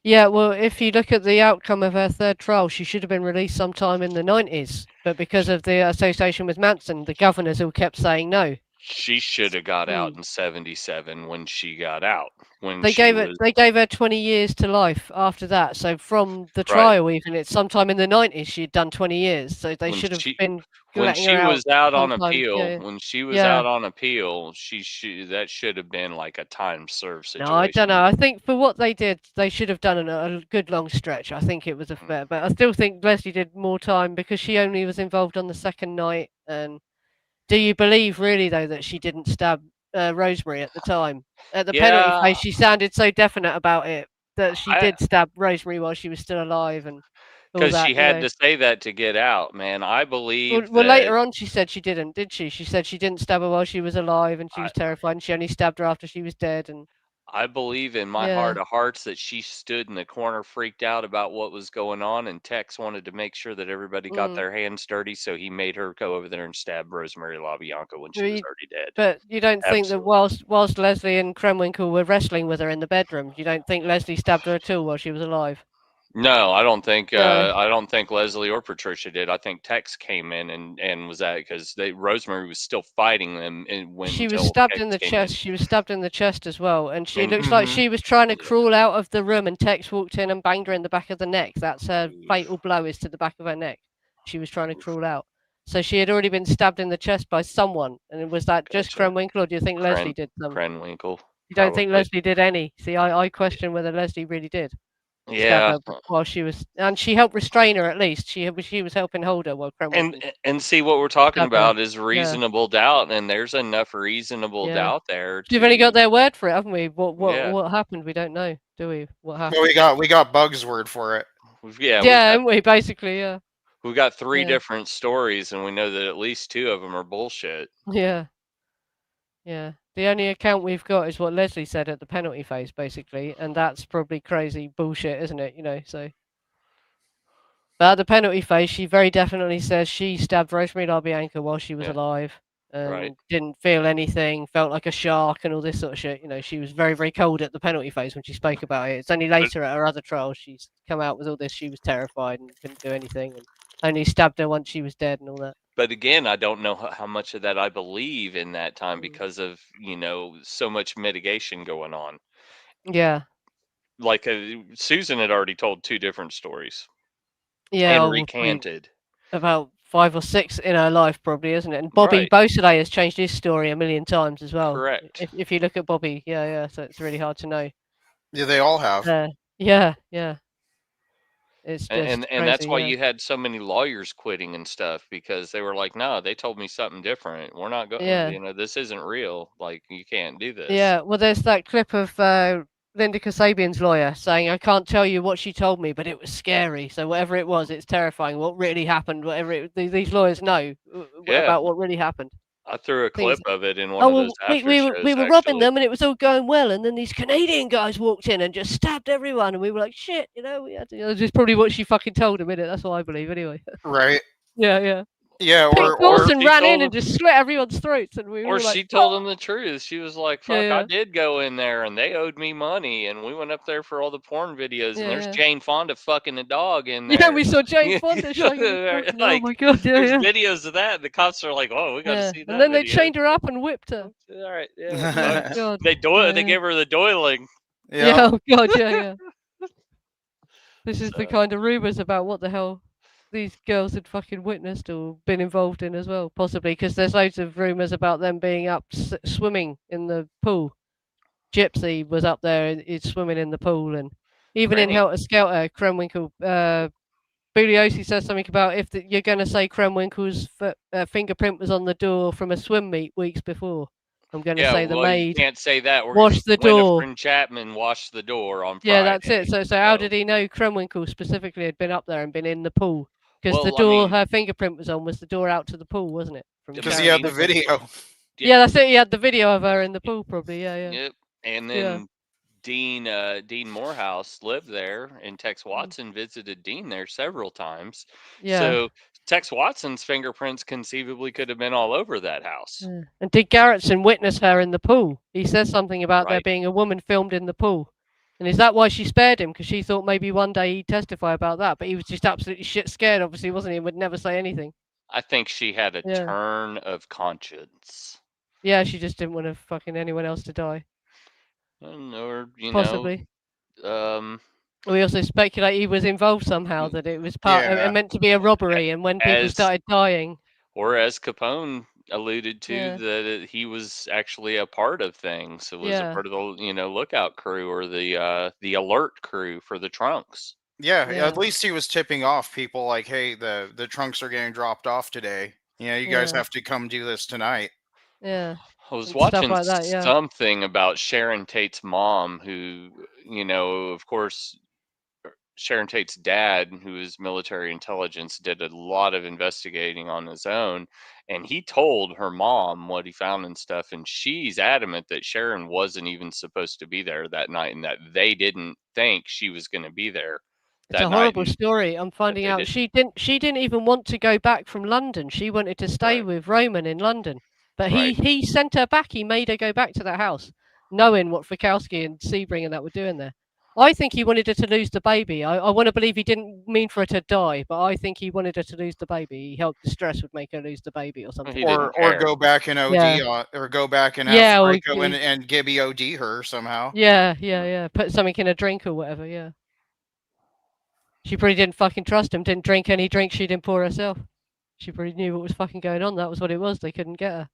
yeah. Well, if you look at the outcome of her third trial, she should have been released sometime in the 90s. But because of the association with Manson, the governors all kept saying no. She should have got out Mm. in 77 when she got out. When They she gave it. was They gave her 20 years to life after that. So from the right. trial, even it's sometime in the 90s, she'd done 20 years. So they When should have she been when letting her she out was out on sometime. appeal, Yeah, when she was yeah. out on appeal, that should have been like a time served No, I don't situation. know. I think for what they did, they should have done a good long stretch. I think it was a Mm. fair, but I still think Leslie did more time because she only was involved on the second night. And do you believe really though that she didn't stab Rosemary at the time? At the penalty Yeah, phase, she sounded so definite about it that she I did stab Rosemary while she was still alive and all because she that. had to say that to get out, man. I Well, believe well, that later on she said she didn't, did she? She said she didn't stab her while she was alive and she I was terrified and she only stabbed her after she was dead. And I believe in my yeah. heart of hearts that she stood in the corner freaked out about what was going on, and Tex wanted to make sure that everybody got Mm. their hands dirty, so he made her go over there and stab Rosemary LaBianca when she Well, was already dead. but you don't think that Absolutely. whilst Leslie and Krenwinkel were wrestling with her in the bedroom, you don't think Leslie stabbed her at all while she was alive? No, No, I don't think Leslie or Patricia did. I think Tex came in and was that because they Rosemary was still fighting them and when she was until stabbed Tex in the came in. chest. She was stabbed in the chest as well, and she And looks like Hmm. she was trying to yeah, crawl out of the room, and Tex walked in and banged her in the back of the neck. That's her oof, fatal blow, is to the back of her neck. She was trying to oof, crawl out. So she had already been stabbed in the chest by someone, and was that just gotcha. Krenwinkel, or do you think Leslie did some? Krenwinkel, You don't think probably. Leslie did any? See, I question whether Leslie really did stab Yeah, her while she was, and she helped restrain her at least. She was helping hold her while Krenwinkel and see what we're talking stabbed her. about is Yeah, reasonable doubt, and there's enough reasonable yeah. doubt there We've only to got their word for it, haven't we? What what yeah, what happened? We don't know, do we? What Well, happened? we got Bug's word for it. we've Yeah, got haven't we? Basically, yeah, three yeah, different stories, and we know that at least two of them are bullshit. yeah, yeah. The only account we've got is what Leslie said at the penalty phase, basically, and that's probably crazy bullshit, isn't it? So. But at the penalty phase, she very definitely says she stabbed Rosemary LaBianca while she was Yeah, alive right. and didn't feel anything, felt like a shark and all this sort of shit. She was very, very cold at the penalty phase when she spoke about it. It's only But later at her other trial she's come out with all this. She was terrified and couldn't do anything and only stabbed her once she was dead and all that. but again, I don't know how much of that I believe in that time Mm. because of so much mitigation going on. Yeah. Like Susan had already told two different stories Yeah, and well, probably recanted. about 5 or 6 in her life, probably, isn't it? And Bobby Right. Beausoleil has changed his story a million times as well. Correct. If you look at Bobby, yeah, yeah. So it's really hard to know. Yeah, they all have. Yeah, yeah. It's And, just and that's crazy, why yeah. you had so many lawyers quitting and stuff because they were like, no, they told me something different. We're not going, Yeah, this isn't real. Like, you can't do this. yeah. Well, there's that clip of Linda Kasabian's lawyer saying, "I can't tell you what she told me, but it was scary. So whatever it was, it's terrifying. What really happened, these lawyers know Yeah. about what really happened." I threw a Things. clip of it in one of those after we shows. were robbing Actually, them and it was all going well, and then these Canadian guys walked in and just stabbed everyone, and we were like, shit, we had to. That's just probably what she fucking told him, innit? That's what I believe, anyway. Right. Yeah. Yeah. Pete or Dawson she ran in told and just slit everyone's throats, and we were Or all like, she told him the truth. She was like, "Fuck, I yeah, did go in there, and they owed me money, and we went up there for all the porn videos, and there's yeah. Jane Fonda fucking a dog in Yeah, there." we saw Jane Fonda shagging the fucking. Oh Like, my god, there's yeah. videos of that. And the cops are like, "Oh, we got to Yeah, see and that then they video." chained her up and whipped her. All right, yeah. Oh my god. They Yeah. gave her the doiling. Yeah. Yeah. Oh god. Yeah. This is the So, kind of rumors about what the hell these girls had fucking witnessed or been involved in as well, possibly because there's loads of rumors about them being up swimming in the pool. Gypsy was up there and is swimming in the pool, and even in Cranny. Helter Skelter, Krenwinkel, Bugliosi says something about if you're going to say Krenwinkel's fingerprint was on the door from a swim meet weeks before. I'm going to Yeah, say the well, you maid can't say that. washed the door. Winifred Chapman washed the door on Yeah, that's Friday. it. So how did he know Krenwinkel specifically had been up there and been in the pool? Because the Well, I door mean, her fingerprint was on was the door out to the pool, wasn't it? From Because Sharon he had the Needles. video. Yeah, that's it. He had the video of her in the pool, probably. Yeah. Yep. And Yeah. then Dean Morehouse lived there, and Tex Watson visited Dean there several times. Yeah. So Tex Watson's fingerprints conceivably could have been all over that house. Yeah. And did Garrettson witness her in the pool? He says something about there Right. being a woman filmed in the pool. And is that why she spared him? Because she thought maybe one day he'd testify about that. But he was just absolutely shit scared, obviously, wasn't he? And would never say anything. I think she had a Yeah. turn of conscience. Yeah, she just didn't want to fucking anyone else to die. Or, Possibly. um, We also speculate he was involved somehow, that it was part meant to be a robbery, and when people started dying. Or as Capone alluded to, Yeah. that he was actually a part of things. It was a part of the lookout crew or the alert crew for the trunks. Yeah, Yeah. at least he was tipping off people like, hey, the trunks are getting dropped off today. You guys have to come do this tonight. Yeah. I was And stuff watching like that, yeah. something about Sharon Tate's mom, who, of course, Sharon Tate's dad, who is military intelligence, did a lot of investigating on his own, and he told her mom what he found and stuff, and she's adamant that Sharon wasn't even supposed to be there that night, and that they didn't think she was going to be there It's that a night. horrible and story. I'm that finding they out didn't. she didn't even want to go back from London. She wanted to stay Right. with Roman in London. But Right. he sent her back. He made her go back to that house, knowing what Fikowski and Sebring and that were doing there. I think he wanted her to lose the baby. I want to believe he didn't mean for her to die, but I think he wanted her to lose the baby. He hoped the stress would make her lose the baby or something. He didn't Or care. go back and OD Yeah. on, or go back and Yeah, have or Franco and Gibby OD her somehow. Yeah. Put something in a drink or whatever, yeah. She probably didn't fucking trust him, didn't drink any drink she didn't pour herself. She probably knew what was fucking going on. That was what it was. They couldn't get her.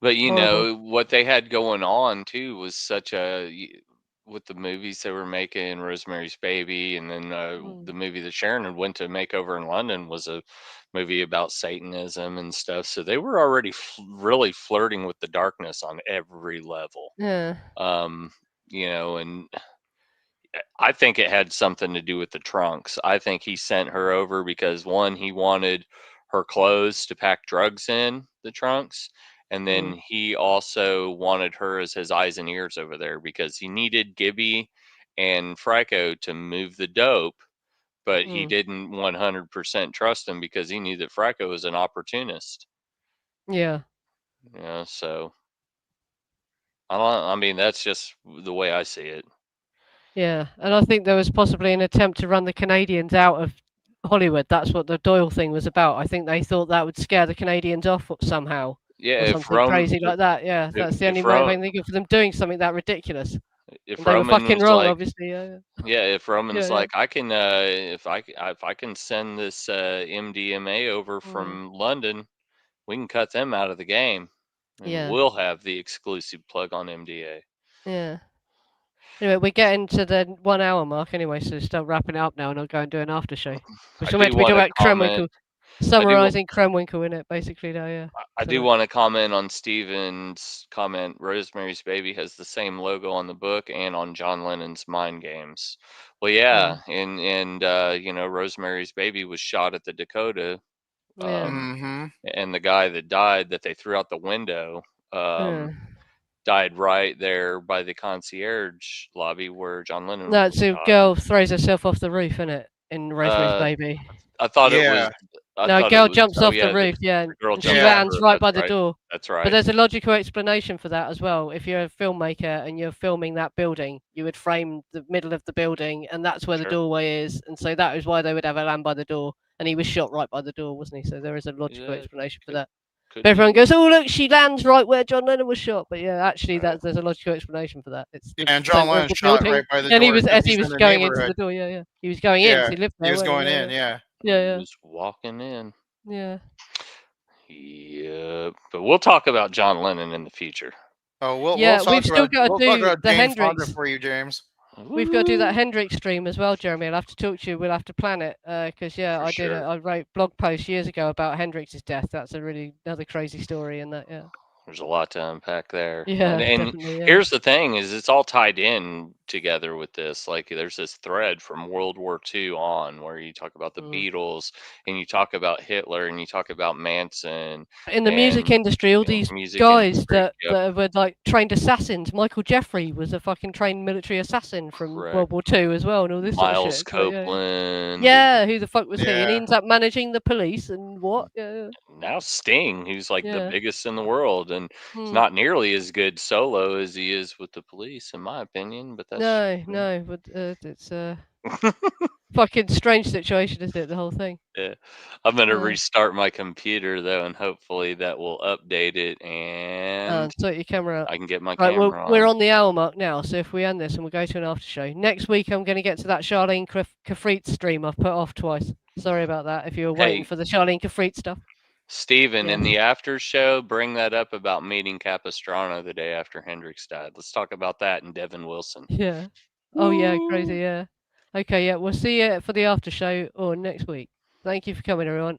But Horrible. what they had going on too was such with the movies they were making, Rosemary's Baby, and then the movie that Sharon had went to make over in London was a movie about Satanism and stuff. So they were already really flirting with the darkness on every level. Yeah. And I think it had something to do with the trunks. I think he sent her over because, one, he wanted her clothes to pack drugs in the trunks, and then he also wanted her as his eyes and ears over there because he needed Gibby and Franco to move the dope, but he didn't 100% trust him because he knew that Franco was an opportunist. Yeah. So I mean, that's just the way I see it. Yeah, and I think there was possibly an attempt to run the Canadians out of Hollywood. That's what the Doyle thing was about. I think they thought that would scare the Canadians off somehow. Yeah, Or if something Rome, crazy like that. Yeah, that's the only motive I can think of for them doing something that ridiculous. if And they were Roman fucking was wrong, like, obviously. Yeah. if Roman's Yeah. like, I can, if I can send this MDMA over from London, we can cut them out of the game, and Yeah. we'll have the exclusive plug on MDA. Yeah. Anyway, we're getting to the 1 hour mark anyway, so start wrapping it up now, and I'll go and do an after show. We're still meant to be talking about Krenwinkel, summarising Krenwinkel in it, basically. Now, yeah. I do want to comment on Steven's comment. Rosemary's Baby has the same logo on the book and on John Lennon's Mind Games. Well, yeah, and Rosemary's Baby was shot at the Dakota Yeah. Mm-hmm. And the guy that died that they threw out the window died right there by the concierge lobby where John Lennon No, was it's a shot. girl throws herself off the roof, isn't it? In Rosemary's Baby. I thought it Yeah. was. I No, a thought it girl was. jumps Oh off the yeah, roof, yeah, the girl and she jumps Yeah. off lands the roof. right That's by the right. door. That's But right. there's a logical explanation for that as well. If you're a filmmaker and you're filming that building, you would frame the middle of the building, and that's where the Sure. doorway is. And so that is why they would have her land by the door. And he was shot right by the door, wasn't he? So there is a logical Yeah, explanation for could that. could But everyone be. goes, "Oh look, she lands right where John Lennon was shot." But yeah, actually, Right. there's a logical explanation for that. It's the And John center of Lennon the shot building, right by the and he door was because as he he's in was the going into neighborhood. the door. Yeah, he was going in. Yeah. So he lived there. He was wasn't going he? in. Yeah. Yeah. He was walking in. Yeah. Yep. But we'll talk about John Lennon in the future. Oh, we'll Yeah, talk we've still about got to do the Jane Fonda Hendrix. for you, James. We've got to do that Woo! Hendrix stream as well, Jeremy. I'll have to talk to you. We'll have to plan it because For I did. sure. I wrote blog posts years ago about Hendrix's death. That's a really another crazy story, and that yeah. There's a lot to unpack there. Yeah, And definitely. Yeah. here's the thing is it's all tied in together with this. Like there's this thread from World War II on where you talk about the Beatles and you talk about Hitler and you talk about Manson In the music and industry, all these music guys industry. that, Yep. that were like trained assassins. Michael Jeffrey was a fucking trained military assassin from Correct. World War II as well, and all this sort of Miles shit. It's like, Copeland. yeah, who the fuck was he? And he Yeah. ends up managing the police and what? Yeah. Now Sting, who's like the Yeah. biggest in the world, and he's not nearly as good solo as he is with the police, in my opinion. But that's No, but it's fucking strange situation, isn't it? The whole thing. yeah. I'm gonna Yeah. restart my computer though, and hopefully that will update it, and Sort your camera out. I can get my Right, well, camera we're on. on the hour mark now, so if we end this and we'll go to an after show. Next week, I'm going to get to that Charlene Kafrit stream I've put off twice. Sorry about that if you were waiting Hey, for the Charlene Kafrit stuff. Steven, in Yes. the after show, bring that up about meeting Capistrano the day after Hendrix died. Let's talk about that and Devin Wilson. Yeah. Oh, yeah, Woo! crazy, yeah. Okay, yeah, we'll see you for the after show or next week. Thank you for coming, everyone.